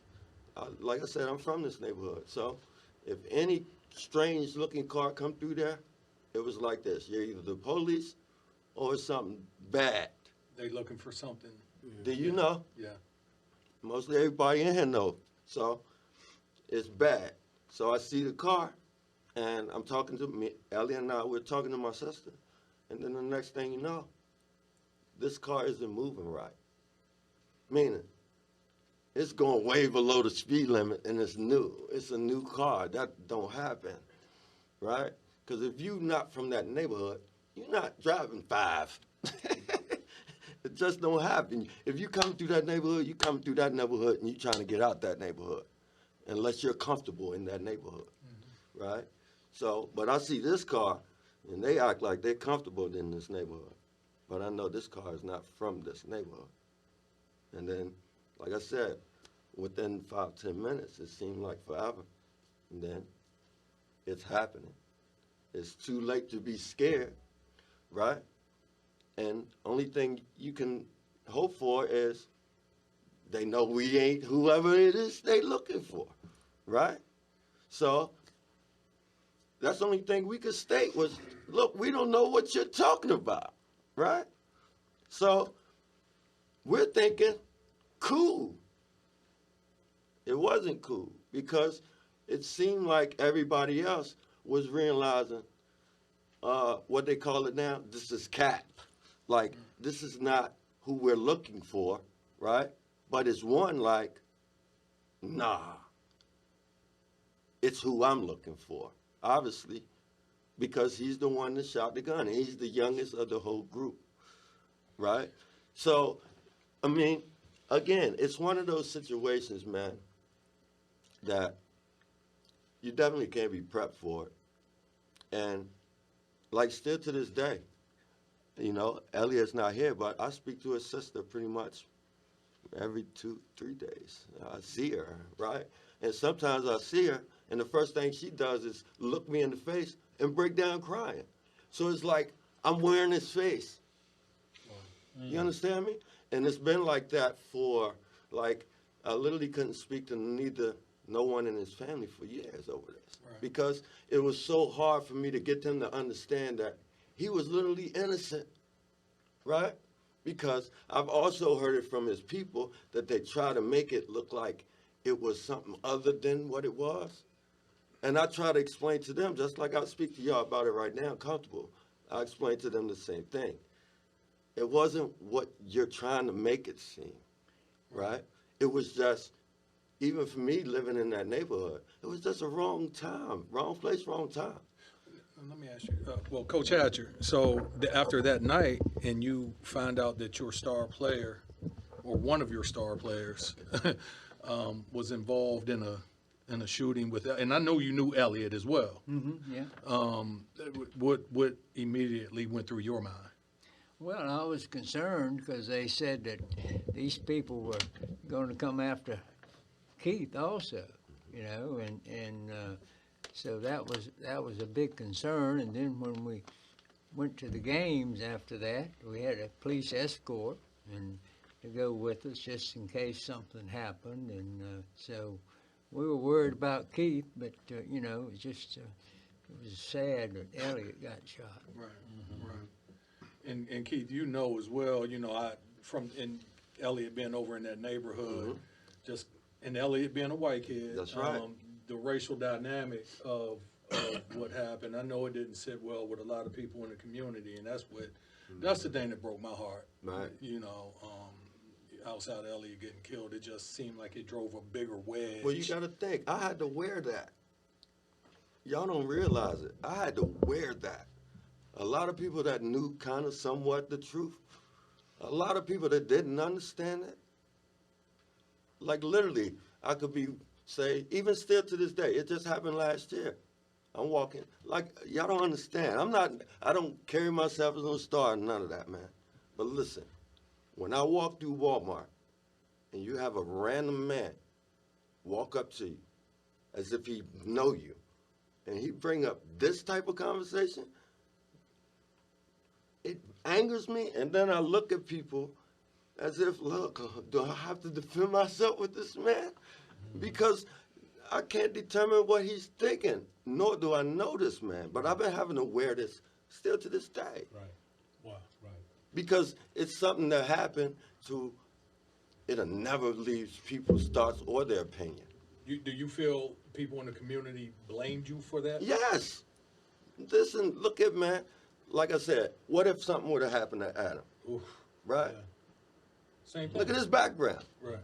like I said, I'm from this neighborhood. So if any strange looking car come through there, it was like this. You're either the police or something bad. They looking for something. Do you know? Yeah. Mostly everybody in here know. So it's bad. So I see the car, and I'm talking to me, Ellie and I, we're talking to my sister. And then the next thing you know, this car isn't moving right. Meaning, it's going way below the speed limit, and it's new. It's a new car. That don't happen, right? Because if you're not from that neighborhood, you're not driving 5. It just don't happen. If you come through that neighborhood, you come through that neighborhood and you're trying to get out that neighborhood, unless you're comfortable in that neighborhood, right? So, but I see this car, and they act like they're comfortable in this neighborhood. But I know this car is not from this neighborhood. And then, like I said, within 5, 10 minutes, it seemed like forever. And then it's happening. It's too late to be scared, right? And only thing you can hope for is they know we ain't whoever it is they looking for, right? So that's the only thing we could state was, look, we don't know what you're talking about. right? So we're thinking, cool. It wasn't cool because it seemed like everybody else was realizing what they call it now, this is cap. Like, this is not who we're looking for, right? But it's one like, nah, it's who I'm looking for, obviously, because he's the one that shot the gun, and he's the youngest of the whole group, right? So, I mean, again, it's one of those situations, man, that you definitely can't be prepped for it. And, like, still to this day, you know, Elliot's not here, but I speak to his sister pretty much every 2-3 days. I see her, right? And sometimes I see her, and the first thing she does is look me in the face and break down crying. So it's like I'm wearing his face. You understand me? And it's been like that for, like, I literally couldn't speak to no one in his family for years over this. Right. Because it was so hard for me to get them to understand that he was literally innocent, right? Because I've also heard it from his people that they try to make it look like it was something other than what it was. And I try to explain to them, just like I speak to y'all about it right now, comfortable. I explain to them the same thing. It wasn't what you're trying to make it seem, right? It was just, even for me living in that neighborhood, it was just a wrong time, wrong place, wrong time. Let me ask you, well, Coach Hatcher, so after that night and you find out that your star player, or one of your star players, was involved in a shooting with, and I know you knew Elliot as well. Mm-hmm, yeah. What immediately went through your mind? Well, I was concerned because they said that these people were going to come after Keith also, you know, and so that was a big concern. And then when we went to the games after that, we had a police escort and to go with us just in case something happened. And so we were worried about Keith, but you know, it was sad that Elliot got shot. Right, right. And Keith, you know as well, you know, and Elliot being over in that neighborhood, just and Elliot being a white kid. That's right. The racial dynamic of what happened, I know it didn't sit well with a lot of people in the community, and that's the thing that broke my heart. Right. You know, outside of Elliot getting killed, it just seemed like it drove a bigger wedge. Well, you got to think, I had to wear that. Y'all don't realize it. I had to wear that. A lot of people that knew kind of somewhat the truth, a lot of people that didn't understand it. Like literally, I could say, even still to this day, it just happened last year. I'm walking, like, y'all don't understand. I don't carry myself as no star, none of that, man. But listen, when I walk through Walmart and you have a random man walk up to you as if he know you, and he bring up this type of conversation, it angers me, and then I look at people as if, look, do I have to defend myself with this man? Because I can't determine what he's thinking, nor do I know this man. But I've been having to wear this still to this day. Right. Wow, right. Because it's something that happened it'll never leave people's thoughts or their opinion. Do you feel people in the community blamed you for that? Yes. Listen, look at, man, like I said, what if something would have happened to Adam? Oof. Right? Yeah. Same thing. Look at his background. Right.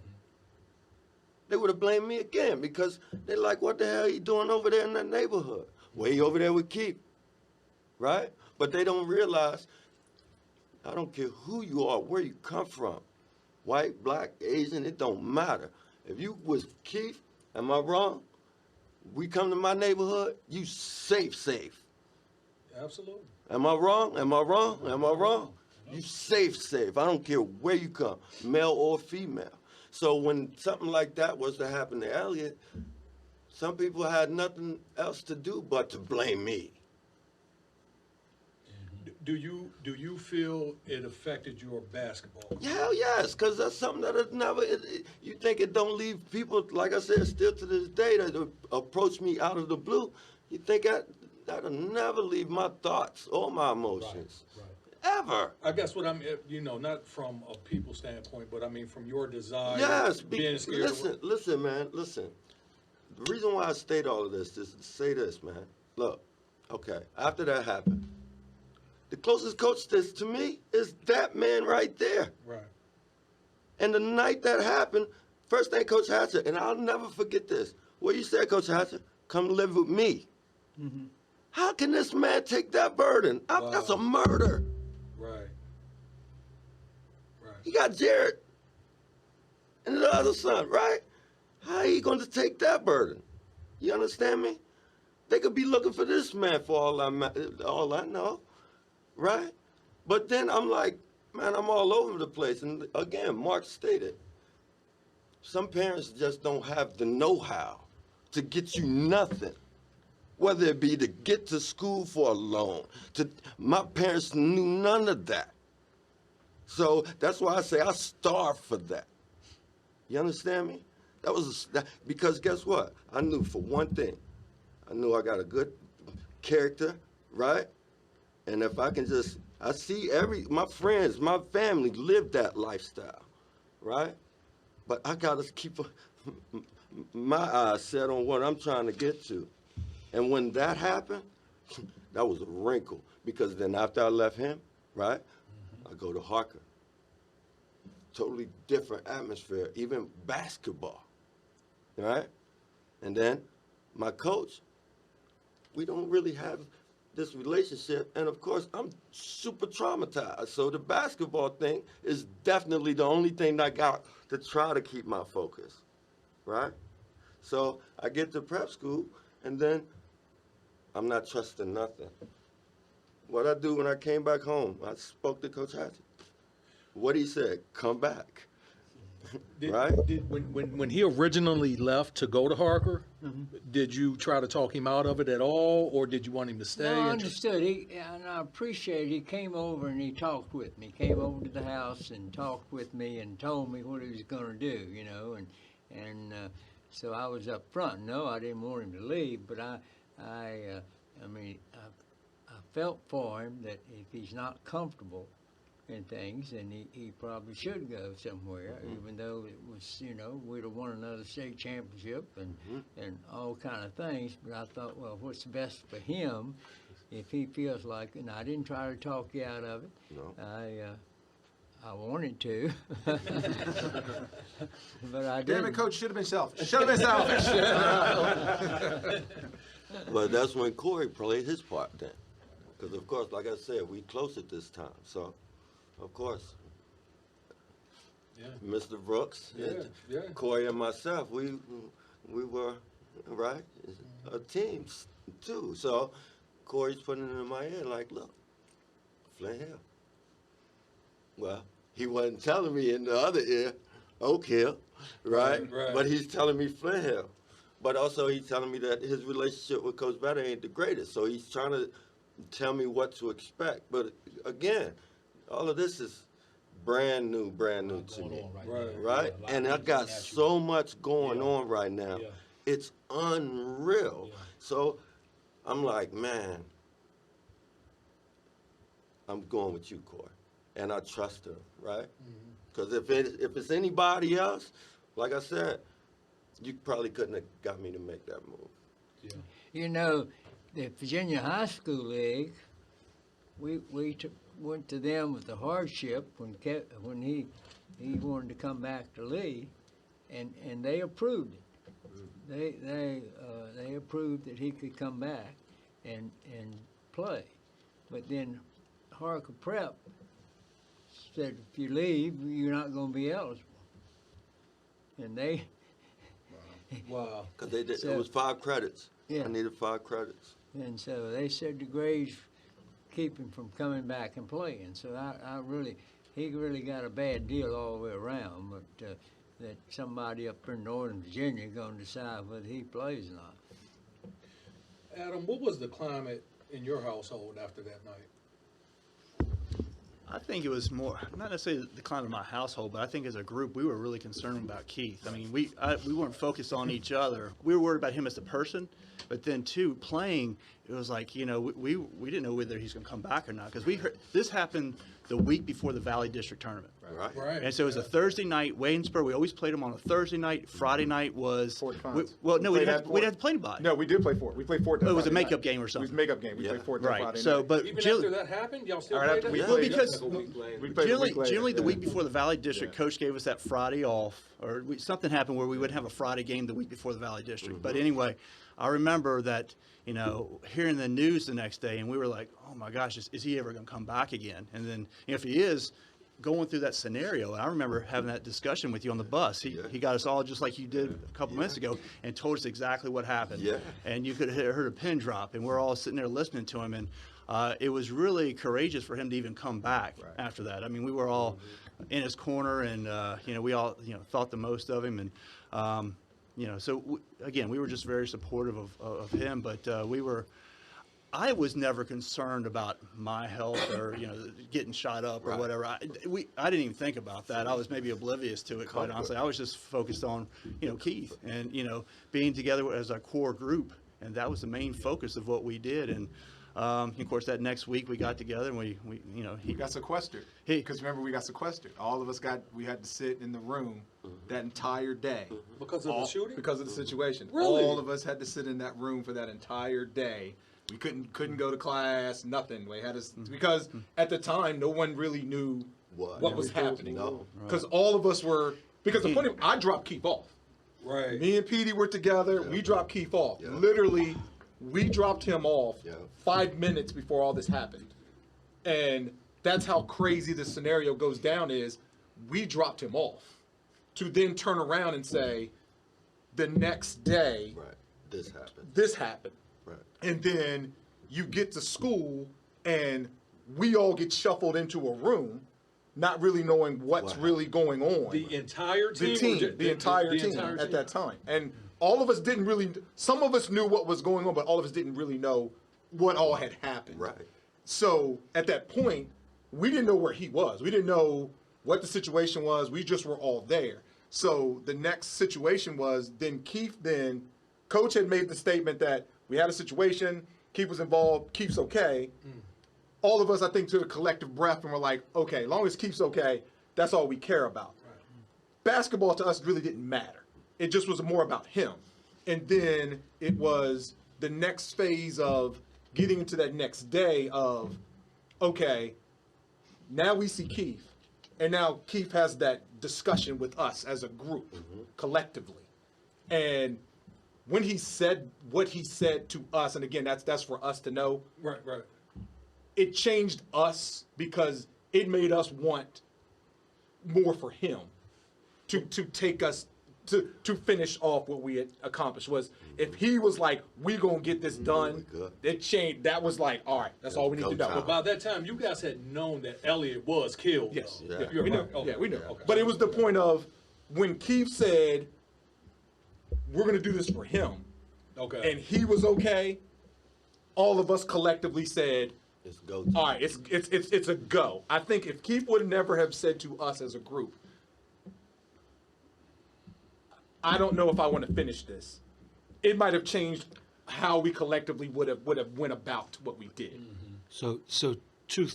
They would have blamed me again because they're like, what the hell are you doing over there in that neighborhood? Well, he over there with Keith, right? But they don't realize, I don't care who you are, where you come from, white, black, Asian, it don't matter. If you was Keith, am I wrong? We come to my neighborhood, you safe. Absolutely. Am I wrong? Am I wrong? Am I wrong? You safe. I don't care where you come, male or female. So when something like that was to happen to Elliot, some people had nothing else to do but to blame me. Do you feel it affected your basketball? Hell yes, because that's something that it never, you think it don't leave people, like I said, still to this day, that approach me out of the blue. You think that'll never leave my thoughts or my emotions. Right. ever. I guess what I'm, not from a people standpoint, but I mean from your desire. Yes, being scared. listen, man, listen. The reason why I state all of this is to say this, man. Look, okay, after that happened, the closest coach to me is that man right there. Right. And the night that happened, first thing Coach Hatcher, and I'll never forget this. What you said, Coach Hatcher? Come live with me. Mm-hmm. How can this man take that burden? Wow. That's a murder. Right. Right. He got Jared and the other son, right? How he going to take that burden? You understand me? They could be looking for this man for all I know, right? But then I'm like, man, I'm all over the place. And again, Mark stated, some parents just don't have the know-how to get you nothing, whether it be to get to school for a loan. My parents knew none of that. So that's why I say I starved for that. You understand me? Because guess what? I knew for one thing, I knew I got a good character, right? And if I can I see my friends, my family live that lifestyle, right? But I gotta keep my eyes set on what I'm trying to get to. And when that happened, that was a wrinkle. Because then after I left him, right, I go to Harker. Totally different atmosphere, even basketball, right? And then my coach, we don't really have this relationship. And of course, I'm super traumatized. So the basketball thing is definitely the only thing I got to try to keep my focus, right? So I get to prep school, and then I'm not trusting nothing. What I do when I came back home, I spoke to Coach Hatchett. What he said, come back. Right? When he originally left to go to Harker, did you try to talk him out of it at all, or did you want him to stay? No, I understood. And I appreciate he came over and he talked with me. He came over to the house and talked with me and told me what he was going to do, and so I was up front. No, I didn't want him to leave, but I felt for him that if he's not comfortable in things, and he probably should go somewhere, even though it was, we'd have won another state championship and all kind of things. But I thought, well, what's best for him if he feels like, and I didn't try to talk you out of it. No. I wanted to, but I didn't. Damn it, Coach, should have been selfish. Should have been selfish. But that's when Corey played his part then. Because, of course, like I said, we close at this time. So, of course, Mr. Brooks, Corey and myself, we were, right, a team too. So Corey's putting it in my ear like, look, Flint Hill. Well, he wasn't telling me in the other ear, Oak Hill, right? But he's telling me Flint Hill. But also he's telling me that his relationship with Coach Better ain't the greatest. So he's trying to tell me what to expect. But again, all of this is brand new to me, right? And I got so much going on right now. It's unreal. So I'm like, man, I'm going with you, Corey. And I trust him, right? Because if it's anybody else, like I said, you probably couldn't have got me to make that move. The Virginia High School League, we went to them with the hardship when he wanted to come back to Lee, and they approved it. They approved that he could come back and play, but then Harker Prep said if you leave, you're not going to be eligible, and they. Wow. Because it was 5 credits. Yeah. I needed 5 credits. And so they said the grades keep him from coming back and playing. So he really got a bad deal all the way around. But that somebody up in Northern Virginia is going to decide whether he plays or not. Adam, what was the climate in your household after that night? I think it was more, not necessarily the decline of my household, but I think as a group, we were really concerned about Keith. I mean, we weren't focused on each other. We were worried about him as a person, but then too, playing, it was like, you know, we didn't know whether he's going to come back or not, because this happened the week before the Valley District Tournament. Right. And so it was a Thursday night, Waynesboro. We always played them on a Thursday night. Friday night was. Fort Defiance. Well, no, we played didn't have to play anybody. No, we did play Fort. We played Fort. It was a Friday makeup night. game or something. It was a makeup game. We played Fort that Right. Friday So, night. but Even Jill- after that happened, y'all still All right, played we that? well, played- because we played a generally, week later, generally the yeah. week before the Valley District, Coach gave us that Friday off, or something happened where we would have a Friday game the week before the Valley District. But anyway, I remember that, you know, hearing the news the next day, and we were like, oh my gosh, is he ever going to come back again? And then, you know, if he is, going through that scenario, and I remember having that discussion with you on the bus. He got us all just like you did a couple minutes ago, and told us exactly what happened. Yeah. And you could have heard a pin drop, and we're all sitting there listening to him, and it was really courageous for him to even come back after that. I mean, we were all in his corner, and you know, we all, you know, thought the most of him, and you know, so again, we were just very supportive of him, but I was never concerned about my health or, you know, getting shot up or whatever. I didn't even think about that. I was maybe oblivious to it, quite honestly. I was just focused on, you know, Keith and, you know, being together as a core group. And that was the main focus of what we did. And, of course, that next week we got together and we you know, We got sequestered. Because remember, we got sequestered. All of us we had to sit in the room that entire day. Because of the shooting? Because of the situation. Really? All of us had to sit in that room for that entire day. We couldn't go to class, nothing. We had to, because at the time, no one really knew what was happening. No. Because all of us were, because the funny, I dropped Keith off. Right. Me and Petey were together. We dropped Keith off. Yeah. Literally, we dropped him off Yeah. 5 minutes before all this happened. And that's how crazy the scenario goes down is we dropped him off to then turn around and say, the next day, Right. this happened. Right. And then you get to school and we all get shuffled into a room, not really knowing what's really going on. The entire team? The entire team at that time. And all of us didn't really, some of us knew what was going on, but all of us didn't really know what all had happened. Right. So at that point, we didn't know where he was. We didn't know what the situation was. We just were all there. So the next situation was Coach had made the statement that we had a situation, Keith was involved, Keith's okay. All of us, I think, took a collective breath and were like, okay, as long as Keith's okay, that's all we care about. Basketball to us really didn't matter. It just was more about him. And then it was the next phase of getting into that next day of, okay, now we see Keith. And now Keith has that discussion with us as a group, collectively. And when he said what he said to us, and again, that's for us to know. Right. It changed us because it made us want more for him to take us to finish off what we had accomplished. Was if he was like, we gonna get this done, it changed. That was like, all right, that's all we need to know. But by that time, you guys had known that Elliott was killed. Yes. though. Yeah. You're We knew. right. Okay. Yeah, we knew. Okay. But it was the point of when Keith said, we're going to do this for him, Okay. and he was okay, all of us collectively said, It's go. all right, it's a go. I think if Keith would never have said to us as a group, I don't know if I want to finish this, it might have changed how we collectively would have went about what we did. So 2,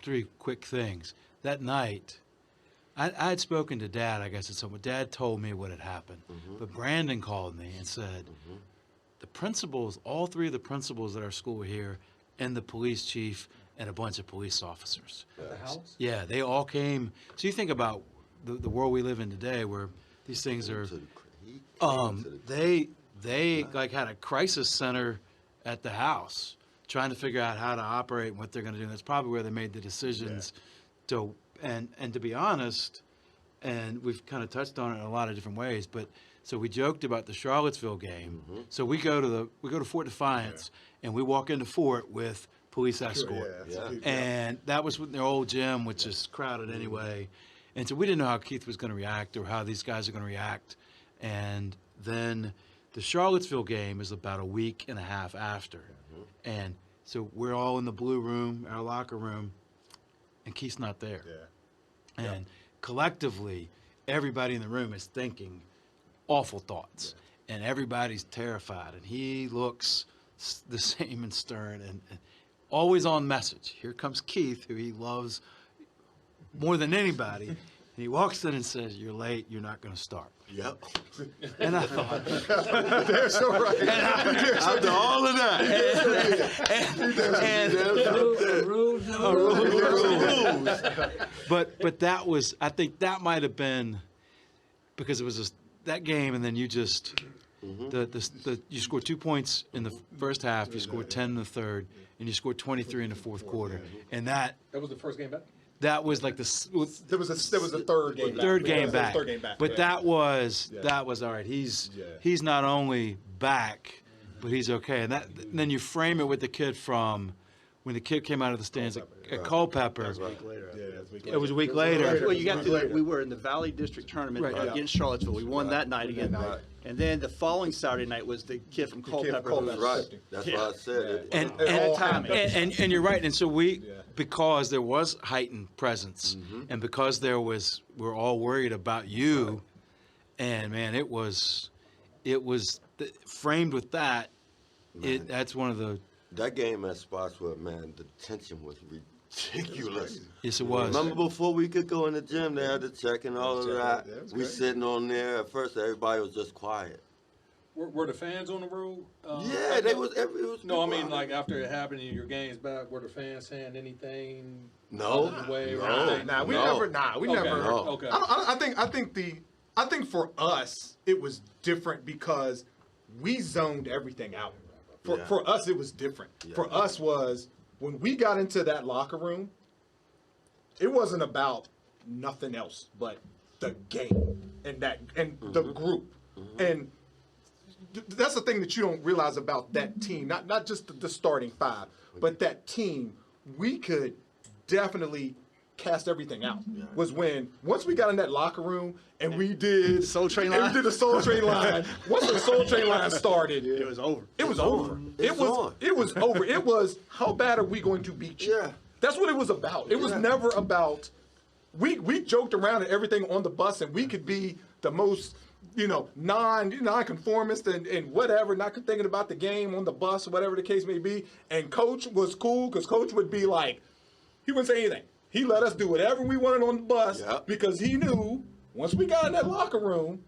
3 quick things. That night, I had spoken to Dad, I guess, at some point. Dad told me what had happened. But Brandon called me and said, the principals, all 3 of the principals at our school were here, and the police chief, and a bunch of police officers. At the house? Yeah, they all came. So you think about the world we live in today where these things are, they like had a crisis center at the house trying to figure out how to operate and what they're going to do. And that's probably where they made the decisions to, and to be honest, and we've kind of touched on it in a lot of different ways, but so we joked about the Charlottesville game. So we go to Fort Defiance and we walk into Fort with police escort. And that was with their old gym, which is crowded anyway. And so we didn't know how Keith was going to react or how these guys are going to react. And then the Charlottesville game is about a week and a half after. And so we're all in the blue room, our locker room, and Keith's not there. Yeah. And collectively, everybody in the room is thinking awful thoughts, and everybody's terrified. And he looks the same and stern and always on message. Here comes Keith, who he loves more than anybody. And he walks in and says, "You're late. You're not going to start." Yep. And I thought, They're so right. After all of that. But that was, I think that might have been because it was just that game, and then you just you scored 2 points in the first half, you scored 10 in the third, and you scored 23 in the fourth quarter, and that was the first game back? That was like There was a third game back. third game back. Third game back. But that was all right. He's not only back, but he's okay. And then you frame it with the kid from when the kid came out of the stands at Culpepper. It was a week later. Well, you got to. We were in the Valley District Tournament against Charlottesville. We won that night again. Right. And then the following Saturday night was the kid from Culpepper. Right. That's why I said it. And you're right. And so because there was heightened presence, and because we're all worried about you, and man, it was framed with that. That's one of the. That game at Spotswood, man, the tension was ridiculous. Yes, it was. Remember before we could go in the gym, they had to check and all of that. We sitting on there. At first, everybody was just quiet. Were the fans on the road? Yeah, they was. It was no, I mean like after it happened in your games back, were the fans saying anything? No, we never. No. Okay. I think for us it was different because we zoned everything out. For us it was different. Yeah. For us was when we got into that locker room, it wasn't about nothing else but the game and the group. And that's the thing that you don't realize about that team, not just the starting five, but that team. We could definitely cast everything out. Was when once we got in that locker room and we did Soul Train line. We did the Soul Train line. Once the Soul Train line started, it was over. It was over. It was over. It was how bad are we going to beat you? Yeah. That's what it was about. It was never about. We joked around and everything on the bus, and we could be the most non-conformist and whatever, not thinking about the game on the bus or whatever the case may be. And Coach was cool because Coach would be like, he wouldn't say anything. He let us do whatever we wanted on the bus because he knew once we got in that locker room,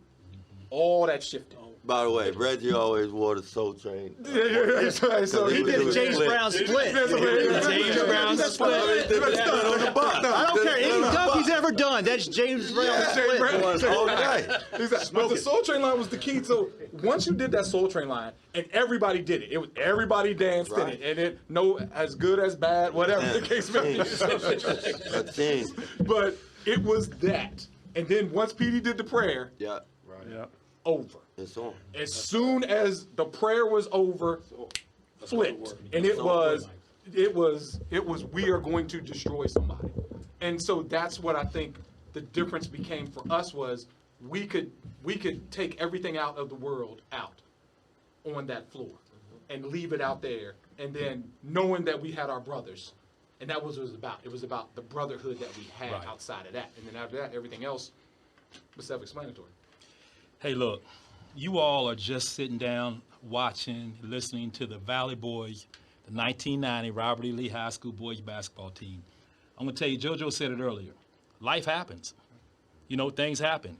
all that shifted. By the way, Reggie always wore the Soul Train. So he did a James Brown split. James Brown split. On the bus. I don't care any dunk he's ever done. That's James Brown split. Okay. But the Soul Train line was the key. So once you did that Soul Train line, and everybody did it, everybody danced in it, and it as good as bad, whatever the case may be. But it was that, and then once PD did the prayer, over. It's on. As soon as the prayer was over, flipped, and it was we are going to destroy somebody, and so that's what I think the difference became for us was we could take everything out of the world out on that floor and leave it out there, and then knowing that we had our brothers, and that was what it was about. It was about the brotherhood that we had outside of that, and then after that, everything else was self-explanatory. Hey, look, you all are just sitting down, watching, listening to the Valley Boys, the 1990 Robert E. Lee High School boys basketball team. I'm going to tell you, JoJo said it earlier. Life happens. Things happen.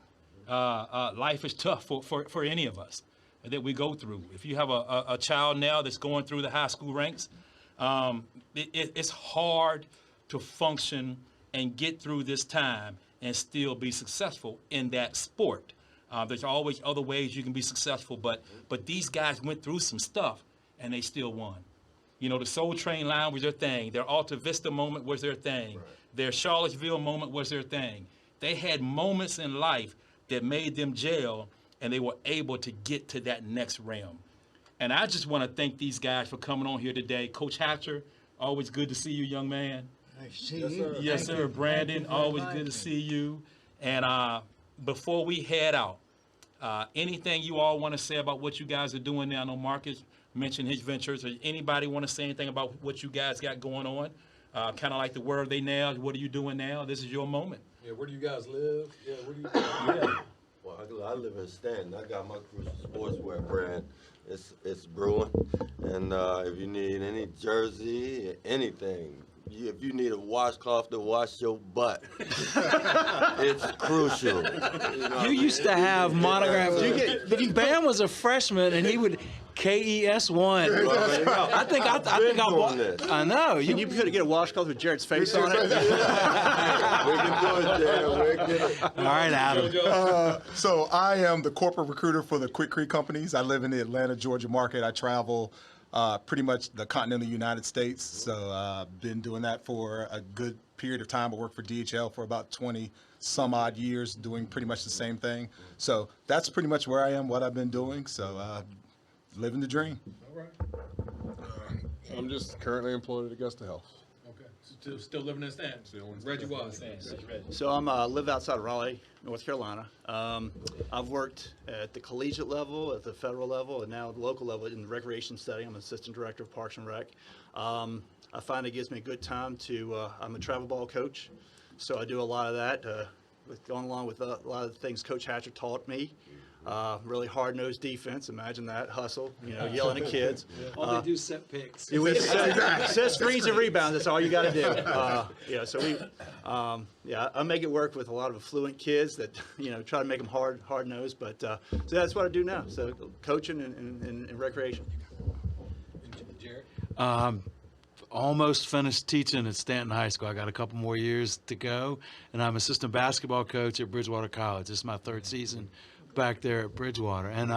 Life is tough for any of us that we go through. If you have a child now that's going through the high school ranks, it's hard to function and get through this time and still be successful in that sport. There's always other ways you can be successful, but these guys went through some stuff, and they still won. The Soul Train line was their thing. Their Alta Vista moment was their thing. Right. Their Charlottesville moment was their thing. They had moments in life that made them gel, and they were able to get to that next realm. And I just want to thank these guys for coming on here today. Coach Hatcher, always good to see you, young man. Nice to see you. Yes, sir. Brandon, always good to see you. And before we head out, anything you all want to say about what you guys are doing now? I know Marcus mentioned his ventures. Or anybody want to say anything about what you guys got going on kind of like the word they now. What are you doing now? This is your moment. Yeah, where do you guys live? Yeah, where do you? Yeah. Well, I live in Stanton. I got my Crucial Sportswear brand. It's brewing, and if you need any jersey, anything, if you need a washcloth to wash your butt, it's Crucial. You used to have monograms. Bam was a freshman, and he would KES1. I know. Can you get a washcloth with Jared's face on it? We can do it, Dan. We'll get it. All right, Adam. So I am the corporate recruiter for the Quick Creek companies. I live in the Atlanta, Georgia market. I travel pretty much the continental United States. So I've been doing that for a good period of time. I worked for DHL for about 20 some odd years, doing pretty much the same thing. So that's pretty much where I am, what I've been doing. So living the dream. All right. I'm just currently employed at Augusta Health. Okay. Still living in Stanton. Reggie Watts. So I'm live outside of Raleigh, North Carolina. I've worked at the collegiate level, at the federal level, and now at the local level in the recreation setting. I'm assistant director of Parks and Rec. I find it gives me a good time to. I'm a travel ball coach, so I do a lot of that. Going along with a lot of the things Coach Hatcher taught me. Really hard-nosed defense. Imagine that hustle. Yelling at kids. All they do set picks. Set screens and rebounds. That's all you got to do. So I make it work with a lot of affluent kids that try to make them hard-nosed. But so that's what I do now. So coaching and recreation. Jared? Almost finished teaching at Stanton High School. I got a couple more years to go, and I'm assistant basketball coach at Bridgewater College. This is my third season back there at Bridgewater. And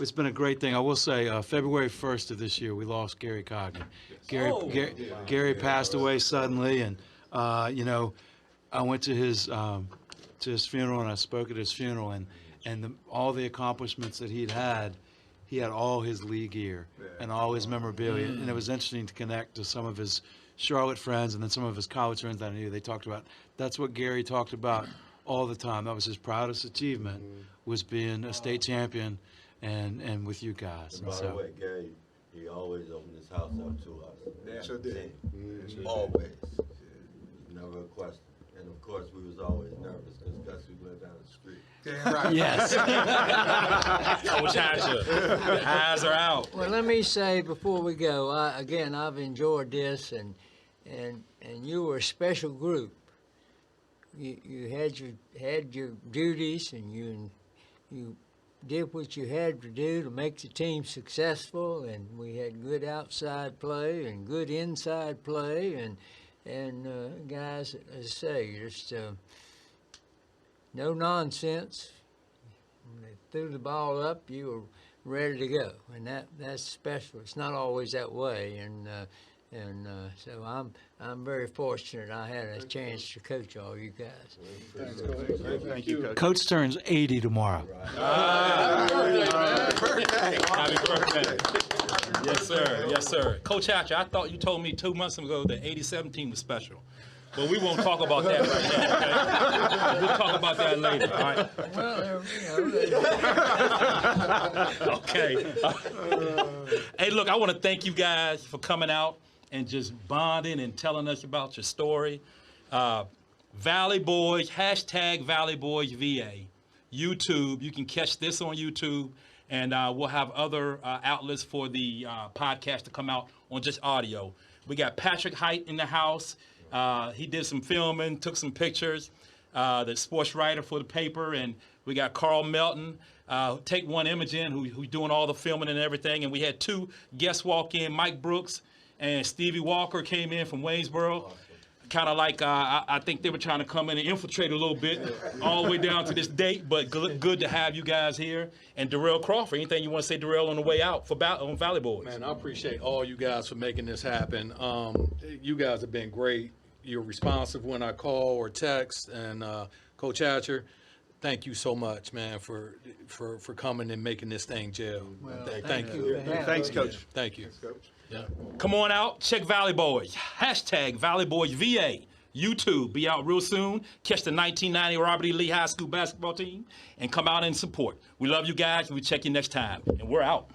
it's been a great thing. I will say February 1st of this year, we lost Gary Coggan. Gary passed away suddenly, and, I went to his funeral, and I spoke at his funeral, and all the accomplishments that he had all his league gear and all his memorabilia. And it was interesting to connect to some of his Charlotte friends and then some of his college friends that I knew. They talked about, that's what Gary talked about all the time. That was his proudest achievement, was being a state champion and with you guys. By the way, Gary, he always opened his house up to us. Yeah, sure did. Always. Never a question. And of course, we was always nervous because Gus, we lived down the street. Damn right. Yes. Coach Hatcher, the eyes are out. Well, let me say before we go, I've enjoyed this, and you were a special group. You had your duties, and you did what you had to do to make the team successful, and we had good outside play and good inside play, and guys, as I say, just no nonsense. When they threw the ball up, you were ready to go, and that's special. It's not always that way, and so I'm very fortunate I had a chance to coach all you guys. Thank you, Coach. Coach turns 80 tomorrow. Happy birthday. Yes, sir. Yes, sir. Coach Hatcher, I thought you told me 2 months ago the 87 team was special. But we won't talk about that right now, okay? We'll talk about that later, all right? Well, Okay. Hey, look, I want to thank you guys for coming out and just bonding and telling us about your story. Valley Boys, hashtag Valley Boys VA. YouTube, you can catch this on YouTube, and we'll have other outlets for the podcast to come out on just audio. We got Patrick Height in the house. He did some filming, took some pictures, the sports writer for the paper, and we got Carl Melton, Take One Imaging, who's doing all the filming and everything, and we had 2 guests walk in, Mike Brooks and Stevie Walker came in from Waynesboro. Kind of like, I think they were trying to come in and infiltrate a little bit, all the way down to this date, but good to have you guys here. And Darrell Crawford, anything you want to say, Darrell, on the way out on Valley Boys? Man, I appreciate all you guys for making this happen. You guys have been great. You're responsive when I call or text, and Coach Hatcher, thank you so much, man, for coming and making this thing gel. Well, thank you. Thanks, Coach. Thank you. Thanks, Coach. Yeah. Come on out, check Valley Boys. Hashtag Valley Boys VA. YouTube, be out real soon. Catch the 1990 Robert E. Lee High School basketball team and come out and support. We love you guys, and we check you next time. And we're out.